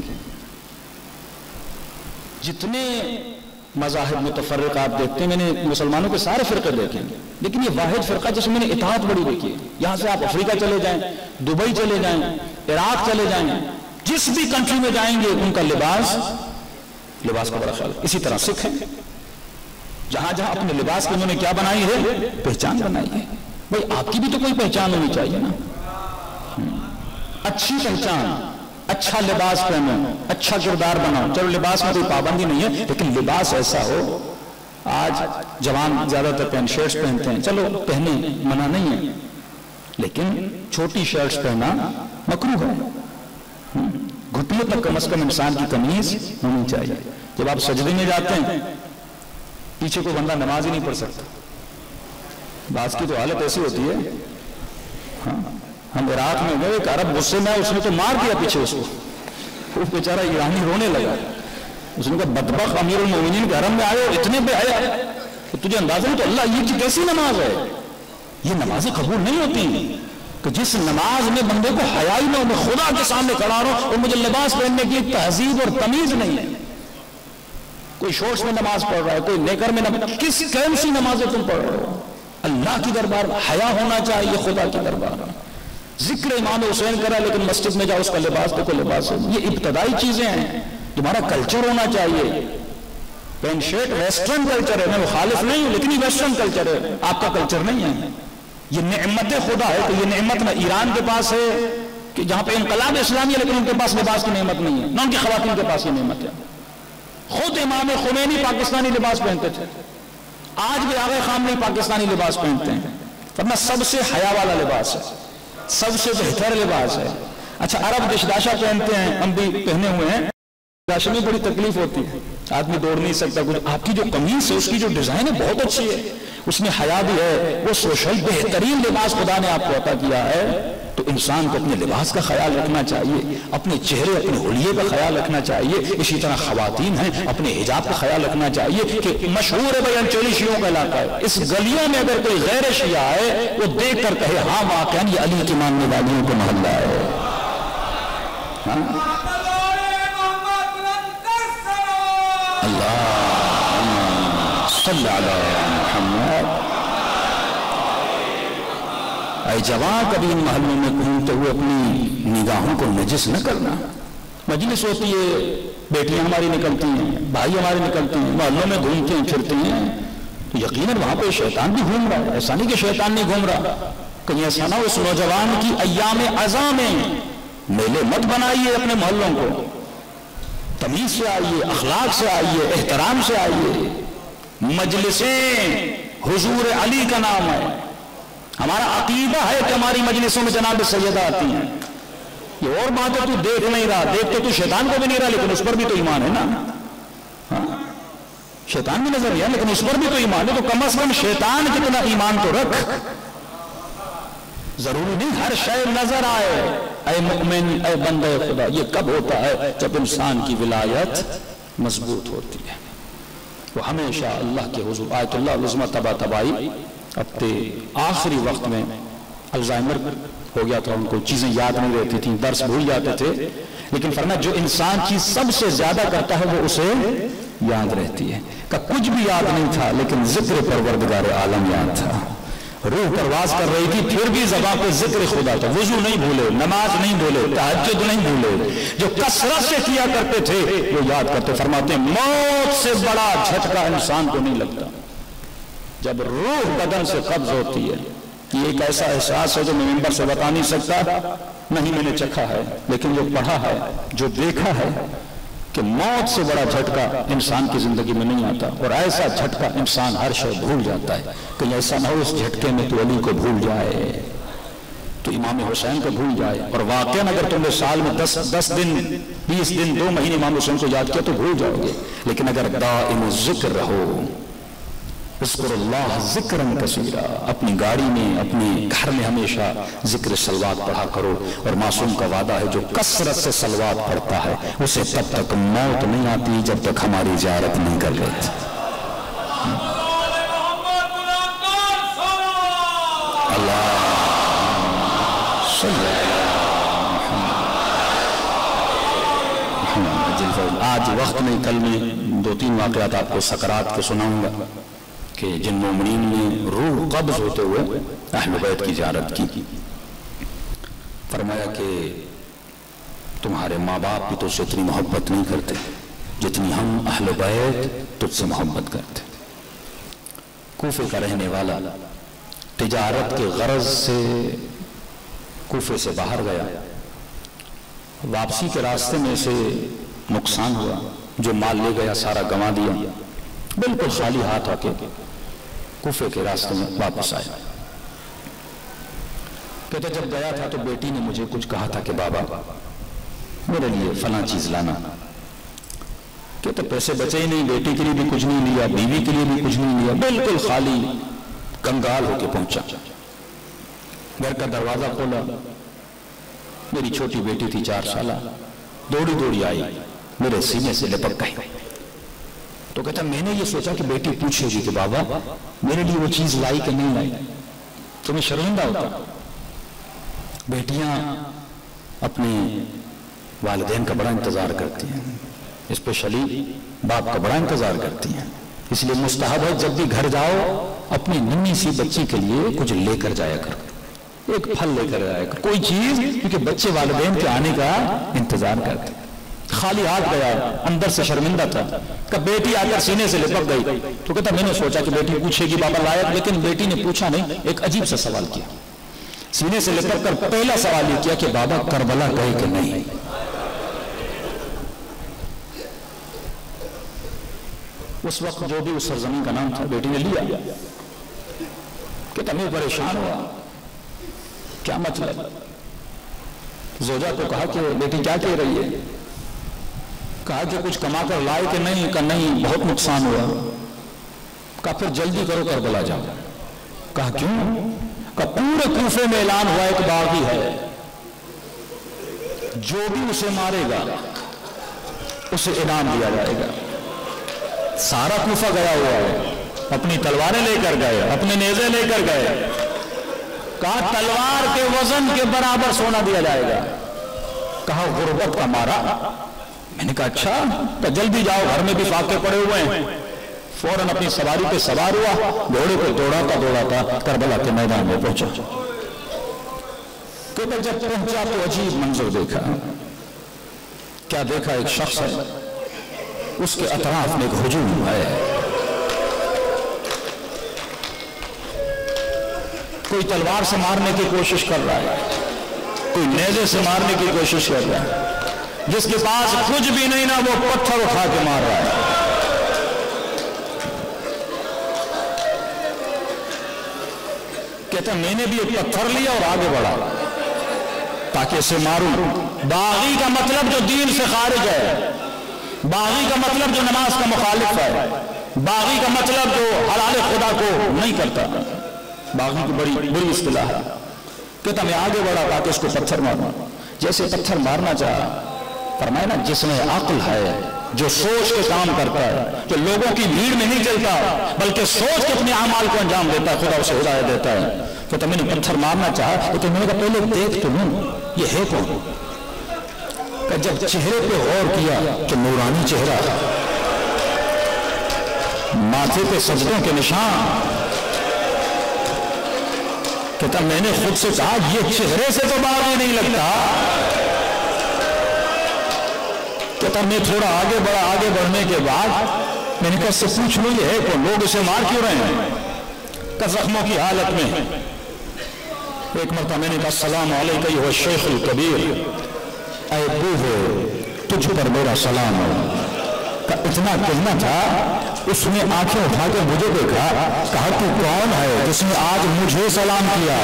S2: جتنے مذاہب متفرق آپ دیکھتے ہیں، میں نے مسلمانوں کے سارے فرقے دیکھیں، لیکن یہ واحد فرقہ جس میں نے اطاعت بڑی دیکھی ہے۔ یہاں سے آپ افریقہ چلے جائیں، دبئی چلے جائیں، عراق چلے جائیں، جس بھی کنٹری میں جائیں گے ان کا لباس کا بڑا خیال ہے۔ اسی طرح سکھ ہیں، جہاں جہاں اپنے لباس کی انہوں نے کیا بنائی ہے، پہچان بنائی ہے۔ بھائی آپ کی بھی تو کوئی پہچان ہونی چاہیے نا، اچھی پہچان، اچھا لباس پہنو، اچھا کردار بناؤ۔ چلو لباس میں کوئی پابندی نہیں ہے، لیکن لباس ایسا ہو، آج جوان زیادہ تر پینٹ شرٹس پہنتے ہیں، چلو پہنے، منع نہیں ہے، لیکن چھوٹی شرٹس پہننا مکروہ ہے۔ گھٹنوں تک کم از کم انسان کی قمیض ہونی چاہیے۔ جب آپ سجدے میں جاتے ہیں پیچھے کوئی بندہ نماز ہی نہیں پڑھ سکتا، بعض کی تو حالت ایسی ہوتی ہے۔ ہم عراق میں گئے، ایک عرب غصے میں اس نے تو مار دیا پیچھے اس کو، وہ بیچارہ ایرانی رونے لگا۔ اس نے کہا بدبخت امیر المومنین کے حرم میں آئے اور اتنے بے حیا کہ تجھے اندازہ نہیں تو اللہ یہ کیسی نماز ہے؟ یہ نمازیں قبول نہیں ہوتی کہ جس نماز میں بندے کو حیا ہی نہ ہو، میں خدا کے سامنے کھڑا رہا ہوں اور مجھے لباس پہننے کی تہذیب اور تمیز نہیں ہے۔ کوئی شورٹس میں نماز پڑھ رہا ہے، کوئی نیکر میں نماز، کون سی نمازیں تم پڑھ رہے ہو؟ اللہ کی دربار حیا ہونا چاہیے، خدا کی دربار ذکر امام حسین کرا لیکن مسجد میں جاؤ اس کا لباس دیکھو، لباس ہے، یہ ابتدائی چیزیں ہیں۔ تمہارا کلچر ہونا چاہیے، پینٹ شرٹ ویسٹرن کلچر ہے، میں مخالف نہیں ہوں لیکن یہ ویسٹرن کلچر ہے، آپ کا کلچر نہیں ہے۔ یہ نعمت خدا ہے، تو یہ نعمت نہ ایران کے پاس ہے کہ جہاں پہ انقلاب اسلامی ہے لیکن ان کے پاس لباس کی نعمت نہیں ہے، نہ ان کی خواتین کے پاس یہ نعمت ہے۔ خود امام خمینی پاکستانی لباس پہنتے تھے، آج بھی آغا خامنئی پاکستانی لباس پہنتے ہیں، ورنہ سب سے حیا والا لباس ہے، سب سے بہتر لباس ہے۔ اچھا عرب دشداشا پہنتے ہیں، ہم بھی پہنے ہوئے ہیں، دشداشا میں بڑی تکلیف ہوتی ہے، آدمی دوڑ نہیں سکتا کچھ۔ آپ کی جو قمیص ہے اس کی جو ڈیزائن ہے بہت اچھی ہے، اس میں حیا بھی ہے، وہ سوشل بہترین لباس خدا نے آپ کو عطا کیا ہے۔ تو انسان کو اپنے لباس کا خیال رکھنا چاہیے، اپنے چہرے اپنے حلیے کا خیال رکھنا چاہیے، اسی طرح خواتین ہیں اپنے حجاب کا خیال رکھنا چاہیے۔ کہ مشہور ہے بیان چولی شیعوں کا علاقہ ہے، اس گلیوں میں اگر کوئی غیر شیعہ ہے وہ دیکھ کر کہے ہاں واقعا یہ علی کی ماننے والیوں کو محلہ ہے۔ اللہ صلی علی محمد۔ اے جوان، کبھی ان محلوں میں گھومتے ہوئے اپنی نگاہوں کو نجس نہ کرنا۔ مجلس ہوتی ہے، بیٹیاں ہماری نکلتی ہیں، بھائی ہمارے نکلتے ہیں، محلوں میں گھومتے ہیں پھرتے ہیں، تو یقیناً وہاں پہ شیطان بھی گھوم رہا ہے، ایسا نہیں کہ شیطان نہیں گھوم رہا۔ کہیں ایسا نہ ہو اس نوجوان کی ایام عزا میں میلے مت بنائیے اپنے محلوں کو، تمیز سے آئیے، اخلاق سے آئیے، احترام سے آئیے۔ مجلسیں حضور علی کا نام ہے، ہمارا عقیدہ ہے کہ ہماری مجلسوں میں جناب سیدہ آتی ہیں۔ یہ اور بات ہے تو دیکھ نہیں رہا، دیکھ تو شیطان کو بھی نہیں رہا لیکن اس پر بھی تو ایمان ہے نا۔ شیطان بھی نظر نہیں ہے لیکن اس پر بھی تو ایمان ہے، تو کم از کم شیطان کتنا ایمان تو رکھ۔ ضروری نہیں ہر شے نظر آئے۔ اے مؤمن، اے بندہ خدا، یہ کب ہوتا ہے؟ جب انسان کی ولایت مضبوط ہوتی ہے۔ وہ ہمیشہ اللہ کے حضور آیت اللہ العظمہ تبا تبائی، اپنے آخری وقت میں الزائمر ہو گیا تھا، ان کو چیزیں یاد نہیں رہتی تھیں، درس بھول جاتے تھے، لیکن فرمایا جو انسان چیز سب سے زیادہ کرتا ہے وہ اسے یاد رہتی ہے۔ کہ کچھ بھی یاد نہیں تھا لیکن ذکر پروردگار عالم یاد تھا، روح پرواز کر رہی تھی پھر بھی زبان پہ ذکر خدا تھا، وضو نہیں بھولے، نماز نہیں بھولے، تہجد نہیں بھولے، جو کثرت سے کیا کرتے تھے وہ یاد کرتے۔ فرماتے ہیں موت سے بڑا جھٹکا انسان کو نہیں لگتا جب روح بدن سے قبض ہوتی ہے۔ یہ ایک ایسا احساس ہے جو میں ممبر سے بتا نہیں سکتا، نہیں میں نے چکھا ہے لیکن جو پڑھا ہے، جو دیکھا ہے کہ موت سے بڑا جھٹکا انسان کی زندگی میں نہیں آتا، اور ایسا جھٹکا انسان ہر شے بھول جاتا ہے۔ کہ ایسا نہ ہو اس جھٹکے میں تو علی کو بھول جائے، تو امام حسین کو بھول جائے، اور واقعاً اگر تم نے سال میں 10 دن 20 دن 2 مہینے امام حسین کو یاد کیا تو بھول جاؤ گے، لیکن اگر دائم ذکر رہو، اذکر اللہ ذکرن کثیرا، اپنی گاڑی میں اپنے گھر میں ہمیشہ ذکر صلوات پڑھا کرو، اور معصوم کا وعدہ ہے جو کثرت سے صلوات پڑھتا ہے اسے تب تک موت نہیں آتی جب تک ہماری زیارت نہیں کر لیتی۔ اللہ آج وقت نہیں، کل میں 2-3 واقعات آپ کو سکرات کے سناؤں گا کہ جن مومنین نے روح قبض ہوتے ہوئے اہل بیت کی زیارت کی۔ فرمایا کہ تمہارے ماں باپ بھی تو سے اتنی محبت نہیں کرتے جتنی ہم اہل بیت تجھ سے محبت کرتے۔ کوفے کا رہنے والا تجارت کے غرض سے کوفے سے باہر گیا، واپسی کے راستے میں سے نقصان ہوا، جو مال لے گیا سارا گنوا دیا، بالکل خالی ہاتھ آ کے کوفے کے راستے میں واپس آیا۔ کہتے جب گیا تھا تو بیٹی نے مجھے کچھ کہا تھا کہ بابا میرے لیے فلاں چیز لانا۔ کہتے پیسے بچے ہی نہیں، بیٹی کے لیے بھی کچھ نہیں لیا، بیوی کے لیے بھی کچھ نہیں لیا، بالکل خالی کنگال ہو کے پہنچا۔ گھر کا دروازہ کھولا، میری چھوٹی بیٹی تھی 4 سالہ، دوڑی دوڑی آئی، میرے سینے سے لپک گئی۔ تو کہتا میں نے یہ سوچا کہ بیٹی پوچھے گی کہ بابا میرے لیے وہ چیز لائی کہ نہیں لائی، تو میں شرمندہ ہوتا۔ بیٹیاں اپنے والدین کا بڑا انتظار کرتی ہیں، اسپیشلی باپ کا بڑا انتظار کرتی ہیں. اس لیے مستحب ہے جب بھی گھر جاؤ اپنی ننھی سی بچی کے لیے کچھ لے کر جایا کرو, ایک پھل لے کر جایا کرو, کوئی چیز, کیونکہ بچے والدین کے آنے کا انتظار کرتے. خالی ہاتھ گیا, اندر سے شرمندہ تھا کہ بیٹی آ کر سینے سے لپک گئی تو کہتا میں نے سوچا کہ بیٹی پوچھے گی بابا لائق, لیکن بیٹی نے پوچھا نہیں, ایک عجیب سا سوال کیا. سینے سے لپک کر پہلا سوال یہ کیا کہ بابا کربلا گئے کہ نہیں. اس وقت جو بھی اس سرزمین کا نام تھا بیٹی نے لیا. کہتا میں پریشان ہوا, کیا مطلب. زوجہ کو کہا کہ بیٹی کیا کہہ رہی ہے. کہا کہ کچھ کما کر لائے کہ نہیں. کہا نہیں, بہت نقصان ہوا. کہا پھر جلدی کرو کربلا جاؤ. کہا کیوں. کہا پورے کوفے میں اعلان ہوا ایک باغی ہے, جو بھی اسے مارے گا اسے انعام دیا جائے گا. سارا کوفہ گیا ہوا ہے, اپنی تلواریں لے کر گئے, اپنے نیزے لے کر گئے. کہا تلوار کے وزن کے برابر سونا دیا جائے گا. کہا غربت کا مارا. میں نے کہا اچھا, تو جلدی جاؤ, گھر میں بھی فاقے پڑے ہوئے ہیں. فوراً اپنی سواری پہ سوار ہوا, گھوڑے کو دوڑاتا کربلا کے میدان میں پہنچا. کہ جب پہنچا تو عجیب منظر دیکھا. کیا دیکھا, ایک شخص ہے, اس کے اطراف میں ایک ہجوم ہے. کوئی تلوار سے مارنے کی کوشش کر رہا ہے, کوئی نیزے سے مارنے کی کوشش کر رہا ہے. جس کے پاس کچھ بھی نہیں نا وہ پتھر اٹھا کے مار رہا ہے. کہتا میں نے بھی ایک پتھر لیا اور آگے بڑھا تاکہ اسے ماروں. باغی کا مطلب جو دین سے خارج ہے, باغی کا مطلب جو نماز کا مخالف ہے, باغی کا مطلب جو حلال خدا کو نہیں کرتا. باغی کی بڑی بری اصطلاح ہے. کہتا میں آگے بڑھا تاکہ اس کو پتھر ماروں. جیسے پتھر مارنا چاہا, فرمایا نا جس میں عقل ہے, جو سوچ کے کام کرتا ہے, جو لوگوں کی بھیڑ میں نہیں چلتا بلکہ سوچ کے اپنے اعمال کو انجام دیتا ہے, خدا اسے ہدایت دیتا ہے. کہتا میں نے پتھر مارنا چاہا, لیکن میں نے کہا پہلے دیکھ تو لوں یہ ہے کون. کہ جب چہرے پہ غور کیا تو نورانی چہرہ, ماتھے پہ سجدوں کے نشان. کہتا میں نے خود سے کہا یہ چہرے سے تو باغی نہیں لگتا. کہتا میں تھوڑا آگے بڑھا, آگے بڑھنے کے بعد میں نے کہا اس سے پوچھ لوں یہ ہے کون, لوگ اسے مار کیوں رہے ہیں. کہ زخموں کی حالت میں. ایک مرتبہ میں نے کہا السلام علیکم ایھا الشیخ الکبیر, اے بوڑھے تجھ پر میرا سلام ہو. کہ اتنا کہنا تھا, اس نے آنکھیں اٹھا کے مجھے دیکھا, کہا تو کون ہے جس نے آج مجھے سلام کیا.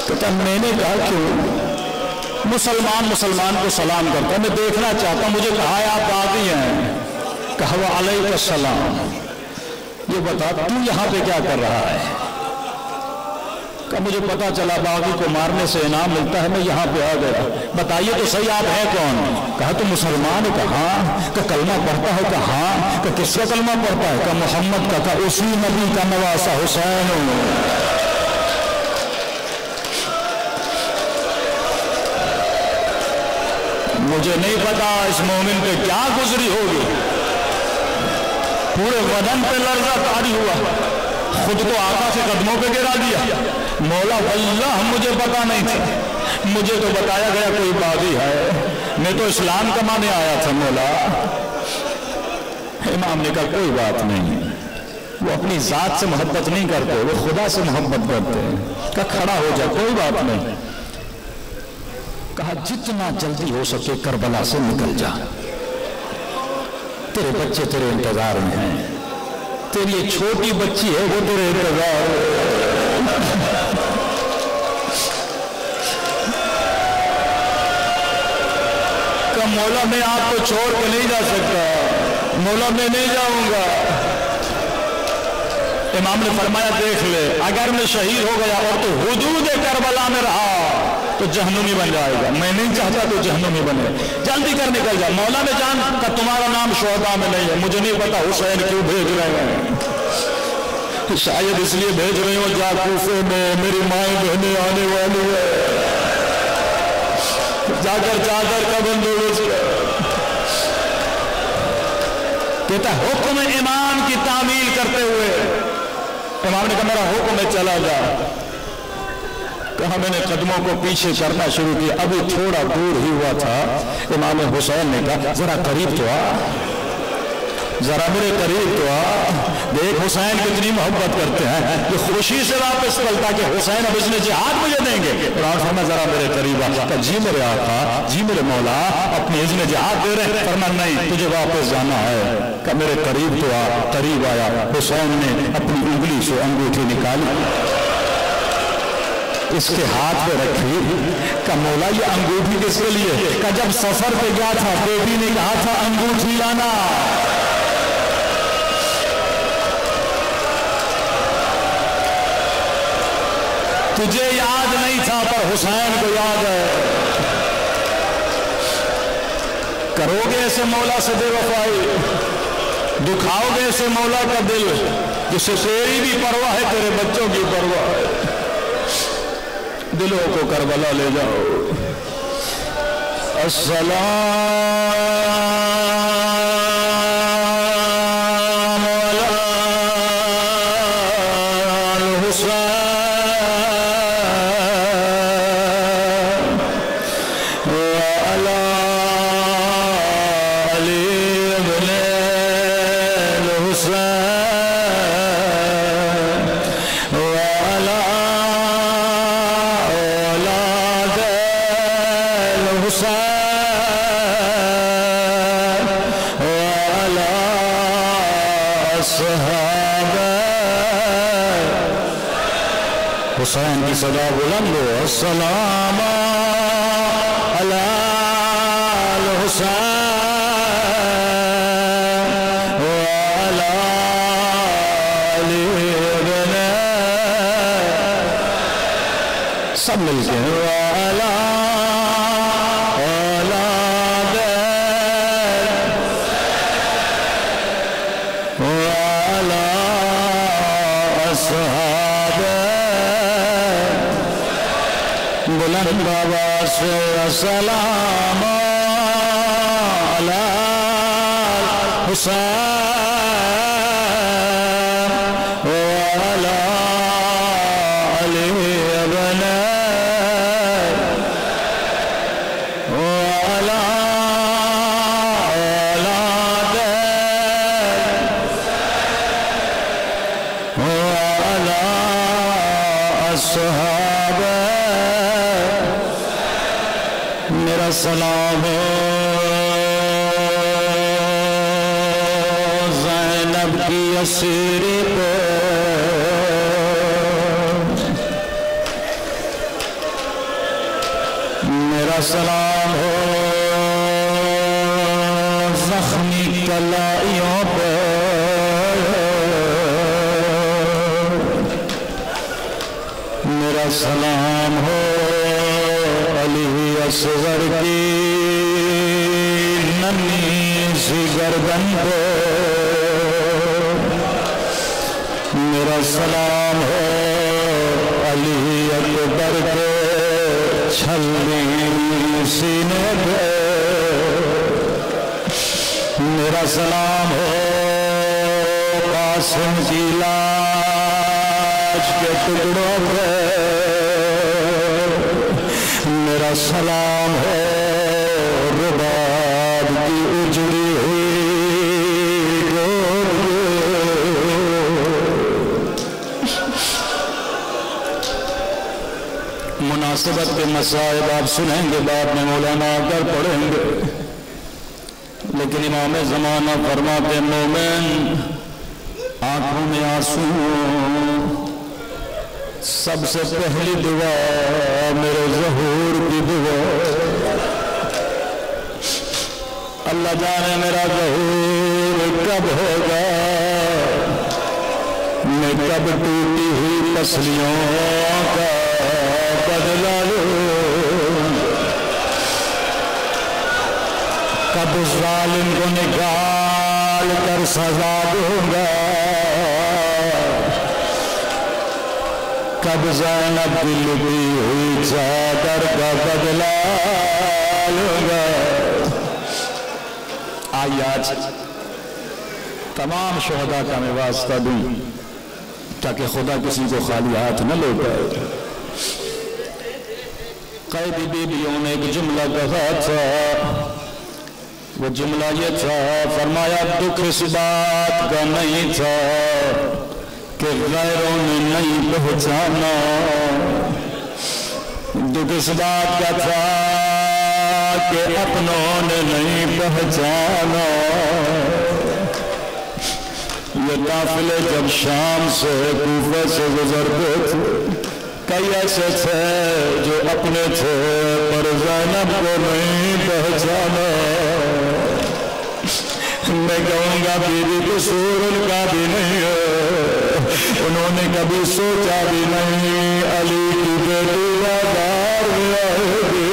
S2: کہتا میں نے کہا کہ مسلمان کو سلام کرتا ہے, میں دیکھنا چاہتا ہوں, مجھے کہا آپ باغی ہیں. کہا وعلیکم السلام, یہ بتا تو یہاں پہ کیا کر رہا ہے. کہ مجھے پتا چلا باغی کو مارنے سے انعام ملتا ہے, میں یہاں پہ آ گیا. بتائیے تو صحیح آپ ہیں کون. کہا تو مسلمان ہے. کہا ہاں. کہ کلمہ پڑھتا ہے. کہ ہاں. کہ کس کا کلمہ پڑھتا ہے. کہ محمد کا. کہ اسی نبی کا نواسا حسین. مجھے نہیں پتا اس مومن پہ کیا گزری ہوگی, پورے بدن پہ لرزہ طاری ہوا, خود کو آقا سے قدموں پہ گرا دیا. مولا واللہ مجھے پتا نہیں تھا, مجھے تو بتایا گیا کوئی باغی ہے, میں تو اسلام کمانے آیا تھا. مولا. امام نے کہا کوئی بات نہیں, وہ اپنی ذات سے محبت نہیں کرتے, وہ خدا سے محبت کرتے ہیں. کہ کھڑا ہو جا, کوئی بات نہیں. کہا جتنا جلدی ہو سکے کربلا سے نکل جا, تیرے بچے تیرے انتظار میں ہیں, تیری ایک چھوٹی بچی ہے وہ تیرے انتظار. کہ مولا میں آپ کو چھوڑ کے نہیں جا سکتا, مولا میں نہیں جاؤں گا. امام نے فرمایا دیکھ لے, اگر میں شہید ہو گیا اور تو حدود کربلا میں رہا تو جہنمی بن جائے گا. میں نہیں چاہتا تو جہنمی بنے, جلدی کر نکل جا. مولا نے جان کہ تمہارا نام شہداء میں نہیں ہے, مجھے نہیں پتا حسین کیوں بھیج رہے ہیں, شاید اس لیے بھیج رہے ہوں جا کوفے میں میری مائیں بہنیں آنے والی ہے. چادر کا بندوبست کہتا ہے حکم امام کی تعمیل کرتے ہوئے امام نے کہا میرا حکم ہے چلا جا. کہا میں نے قدموں کو پیچھے کرنا شروع کیا. ابھی تھوڑا دور ہی ہوا تھا. امام حسین نے کہا ذرا قریب تو آ, ذرا میرے قریب تو آ. دیکھ حسین کتنی محبت کرتے ہیں. یہ خوشی سے واپس پلٹا کہ حسین اب اس نے جہاد مجھے دیں گے. اور آپ فرمایا ذرا میرے قریب آ. کہا جی میرے آقا, جی میرے مولا, اپنی اذن جہاد دے رہے. فرمایا نہیں, تجھے واپس جانا ہے. کہا میرے قریب تو آ. قریب آیا. حسین نے اپنی انگلی سے انگوٹھی نکالی, اس کے ہاتھ پہ رکھی. کہا مولا یہ انگوٹھی کس کے لیے؟ کہا جب سفر پہ گیا تھا بیٹی نے کہا تھا انگوٹھی لانا. تجھے یاد نہیں تھا پر حسین کو یاد ہے. کرو گے ایسے مولا سے بے وفائی, دکھاؤ گے ایسے مولا کا دل جسے تیری بھی پرواہ ہے, تیرے بچوں کی پرواہ ہے. دلوں کو کربلا لے جاؤ. السلام علی الحسین وعلی علی ابن الحسین وعلی اولاد الحسین وعلی اصحابہ. حسین کی صدا بلند ہو. السلام علی الحسین وعلی علی ابن, سب مل کے وعلی اولاد وعلی اصحابہ. بلند آواز سے السلام علی الحسین وعلی علی ابن وعلی اولاد وعلی اصحابہ. میرا سلام ہو زینب کی اسیری پہ, میرا سلام ہو زخمی کلائیوں پہ, میرا سلام ہو علی اصغر کی ننھی سی گردن پہ, میرا سلام ہو علی اکبر کے چھلنی سینے پہ, میرا سلام ہو قاسم کی لاش کے ٹکڑوں پہ, میرا سلام ہے رباب کی اجڑی ہوئی گود. مناسبت کے مسائل آپ سنیں گے, بعد میں مولانا کر پڑھیں گے, لیکن امام زمانہ فرماتے مومن آنکھوں میں آنسو, سب سے پہلی دعا میرے ظہور کی دعا. اللہ جانے میرا ظہور کب ہوگا, میں کب ٹوٹی ہوئی پسلیوں کا بدلا لوں, کب اس ظالم کو نکال کر سزا دوں گا, تب زینب کی لپی ہوئی چادر کا بدلا لوں گا. آئیے آج تمام شہداء کا میں واسطہ دوں تاکہ خدا کسی کو خالی ہاتھ نہ لوٹائے. قیدی بیویوں نے ایک جملہ کہا تھا، وہ جملہ یہ تھا، فرمایا دکھ اس بات کا نہیں تھا کہ غیروں نے نہیں پہچانا، دکھ اس بات کا تھا کہ اپنوں نے نہیں پہچانا. یہ قافلے جب شام سے کوفہ سے گزرتے تھے، کئی ایسے تھے جو اپنے تھے پر زینب کو نہیں پہچانا. میں کہوں گا بیوی قصور ان کا بھی نہیں ہے، انہوں نے کبھی سوچا بھی نہیں علی کی بیٹی بازار میں آئے گی،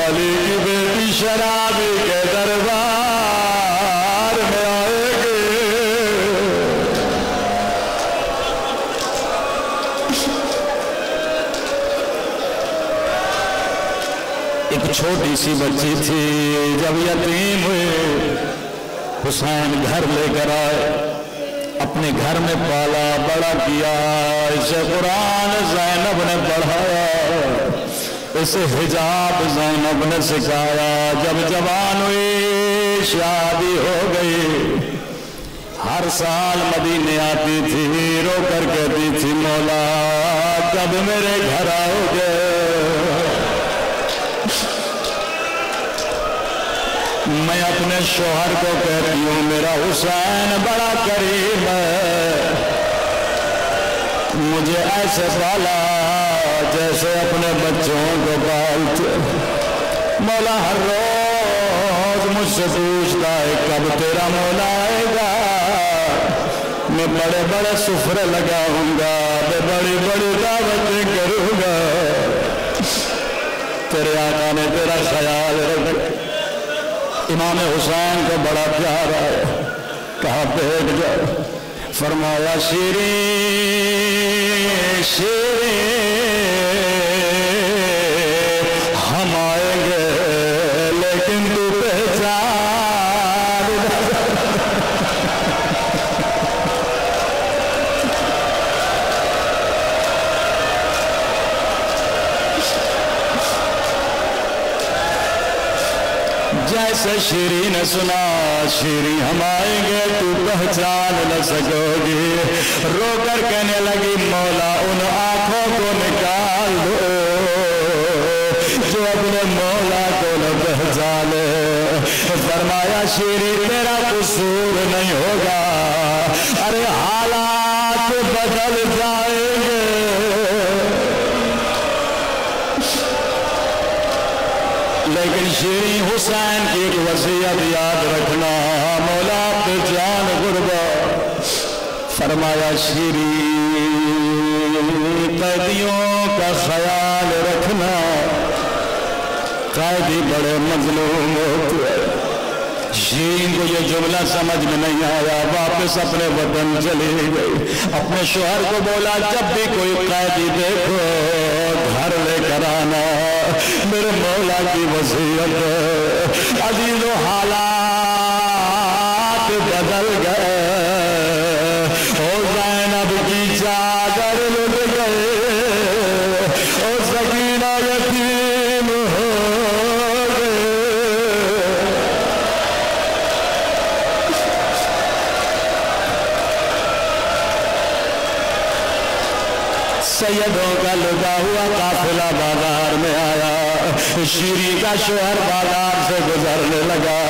S2: علی کی بیٹی شرابی کے دربار میں آئے گی. ایک چھوٹی سی بچی تھی، جب یتیم ہوئے حسین گھر لے کر آئے، اپنے گھر میں پالا بڑا کیا، اسے قرآن زینب نے پڑھایا، اسے حجاب زینب نے سکھایا. جب جوان ہوئی شادی ہو گئی، ہر سال مدینے آتی تھی، رو کر کہتی تھی مولا کب میرے گھر آؤ گے. میں اپنے شوہر کو کہتی ہوں میرا حسین بڑا قریب ہے، مجھے ایسے پالا جیسے اپنے بچوں کو پالتے. مولا ہر روز مجھ سے پوچھتا ہے کب تیرا مولا آئے گا، میں بڑے بڑے سفرے لگاؤں گا، میں بڑی بڑی دعوتیں کروں گا، تیرے آقا نے تیرا خیال رکھا. امام حسین کو بڑا پیار آیا، کہا بیٹھ جاؤ. فرمایا شیریں شیریں ہم آئیں گے لیکن تو پہچان. جیسے شیریں نے سنا شیریں ہم آئیں گے تو پہچان نہ سکو گی، رو کر کہنے لگی مولا ان آنکھوں کو نکال دو جو اپنے مولا کو نہ پہچانے. فرمایا شیریں تیرا قصور نہیں ہوگا، ارے حالات بدل جائیں گے. لیکن شیریں حسین کی ایک وصیت یاد رکھنا، مولا پہ جان قربا. فرمایا شیریں قیدیوں کا خیال رکھنا، قیدی بڑے مظلوم ہوتے ہیں. شیریں کو یہ جملہ سمجھ میں نہیں آیا، واپس اپنے وطن چلی گئی. اپنے شوہر کو بولا جب بھی کوئی قیدی دیکھو گھر لے کر آنا، میرے مولا کی وصیت ہے. عزیز و حالات بدل گئے، او زینب کی چادر لٹ گئے، او سکینہ یتیم ہو گئے. سیدوں کا لٹا ہوا قافلہ بازار میں آیا، شیریں کا شوہر بازار سے گزرنے لگا،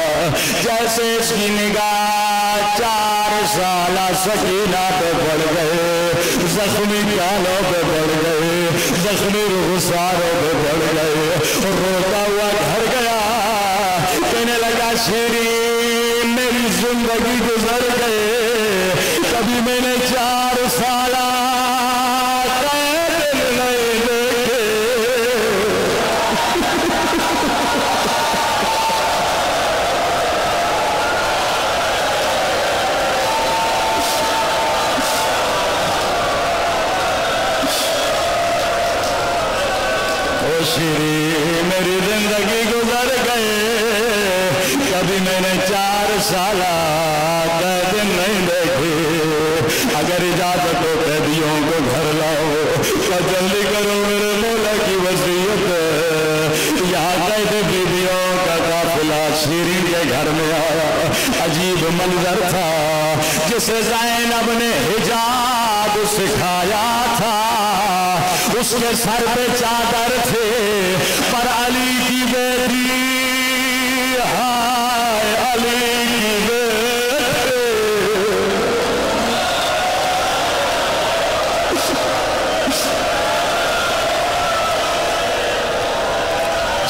S2: جیسے اس کی نگاہ 4 سالہ سکینہ پہ پڑ گئے، زخمی کانوں پہ پڑ گئے، زخمی رخساروں پہ پڑ گئے، روتا ہوا گھر گیا، کہنے لگا شیریں میری زندگی گزر گئے، کبھی میں نے 4 سالہ
S3: شیری میری زندگی گزر گئے کبھی میں نے 4 سال قید نہیں دیکھی اگر اجازت ہو قیدیوں کو گھر لاؤ تو جلدی کرو میرے مولا کی وصیت یہاں قید بیویوں کا قافلہ شیرین کے گھر میں آیا عجیب منظر تھا جسے زینب نے حجاب سکھایا تھا اس کے سر پہ چادر تھے پر علی کی بیٹی ہائے علی کی بیٹی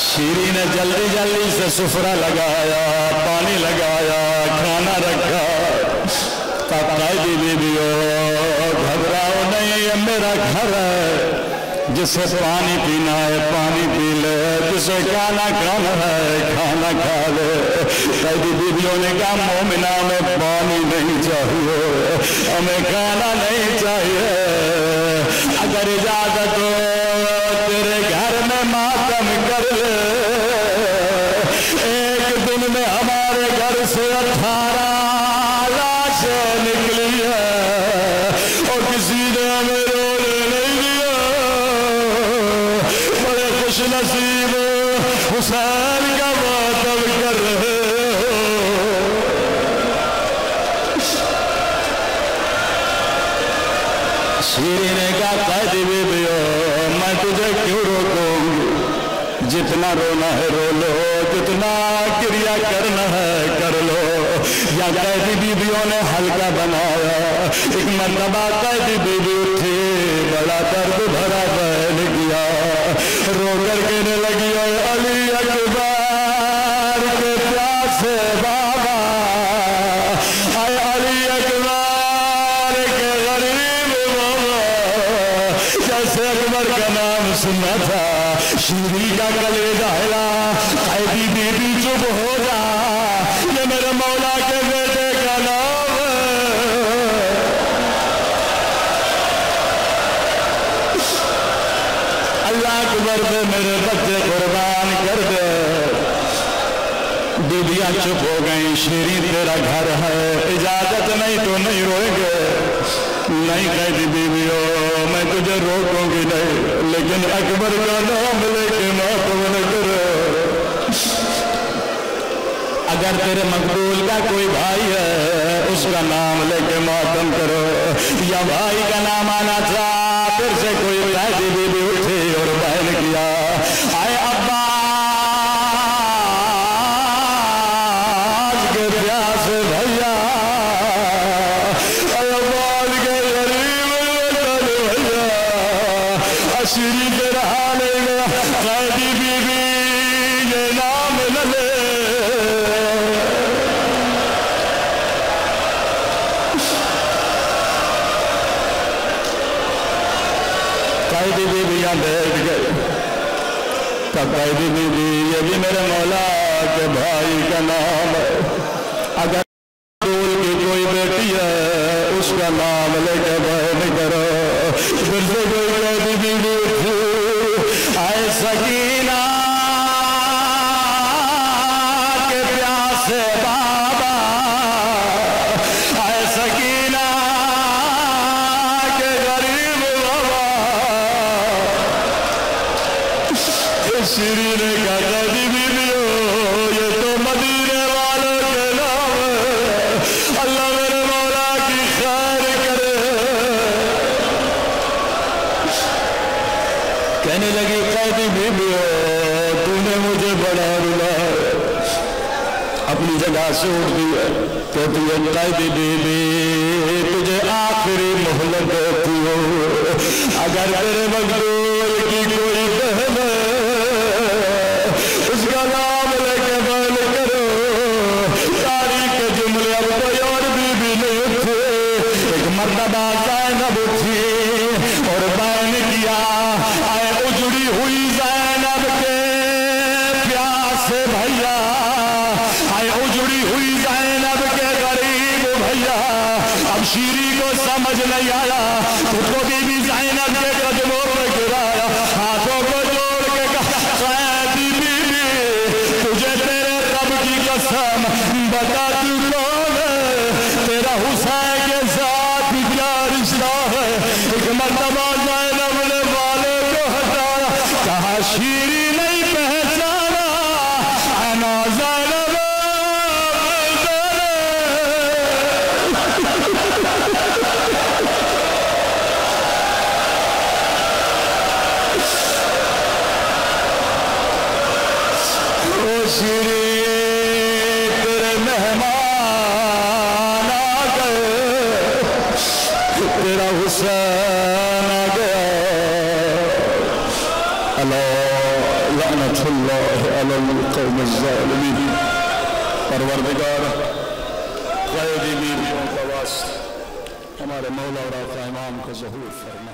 S3: شیری نے جلدی جلدی سے سفرہ لگایا پانی لگایا کھانا رکھا قیدی بیویوں گھبراؤ نہیں یہ میرا گھر ہے جسے پانی پینا ہے پانی پی لے جسے کھانا کھانا ہے کھانا کھا لے قیدی بیویوں نے کہا مومنہ میں پانی نہیں چاہیے ہمیں کھانا نہیں چاہیے اگر اجازت ہو تیرے گھر میں ماتم کر لے ایک دن میں ہمارے گھر سے 18 لاشیں نکلی ہے اور کسی نے ہمیں رونے نہیں دیا بڑے خوش نصیب حسین کا ماتم کر رہے ہو شیری نے کہا قیدی بیویوں میں تجھے کیوں روکوں گی جتنا رونا ہے رو لو جتنا کریا کرنا ہے کر لو یا قیدی بیویوں نے حلقہ بنایا ایک مرتبہ قیدی بیوی اٹھی بڑا درد بھرا بیان کیا رو کر کہنے لگی اے علی اکبر کے پیاسے بابا اے علی اکبر کے غریب بابا جیسے اکبر کا نام سنا تھا شیری کا کلیجہ ہلا قیدی بیوی چپ ہو جا یہ میرے مولا کے بیٹے کا نام ہے اللہ اکبر پہ میرے بچے قربان کر دے بیویاں چپ ہو گئیں شیری تیرا گھر ہے اجازت نہیں تو نہیں روئیں گے نہیں قیدی بیویوں میں تجھے روکوں گی نہیں لیکن اکبر کا نام لے کے ماتم نہ کرو اگر تیرے مقبول کا کوئی بھائی ہے اس کا نام لے کے ماتم کرو یا بھائی کا نام آنا تھا پھر سے کوئی قیدی بیوی اٹھی اور بیان کیا آئے عباس کے پیاسے بھیا شیری تیرا حال ہے قیدی بیوی یہ نام نہ لے قیدی بیویاں بیٹھ گئے تب قیدی بیوی یہ بھی میرے مولا کے بھائی کا نام ہے اگر کی کوئی بیٹی ہے اس کا نام لے کے بیان کرو پھر سے کوئی قیدی بیوی اٹھی آئے سکینہ کے پیاسے بابا آئے سکینہ کے غریب بابا شیری نے کہا قیدی بیویوں یہ تو مدینے والوں کے نام ہے اللہ میرے مولا کی خیر کرے کہنے لگی قیدی بیویوں تو نے مجھے بڑا رلایا اپنی جگہ سے اٹھ دیا کہتی ہے قیدی بیوی تجھے آخری مہلت دیتی ہو اگر تیرے مقبول کی کوئی بہن ہے اس کا نام لے کے بیان کرو تاریخ کے جملے اب کوئی اور بیوی نہیں تھے ایک مرتبہ زینب اٹھی اور بیان کیا آئے اجڑی ہوئی زینب کے پیاسے بھیا آئے اجڑی ہوئی زینب کے غریب بھیا اب شیری کو سمجھ نہیں آیا خود کو بیوی زینب کے قدموں پہ شیری تیرے مہمان آ گئے تیرا حسین آ گیا لعنت اللہ علی القوم الظالمین پروردگار قیدی بیویوں کا واسطہ ہمارے مولا اور آقا امام کا ظہور فرما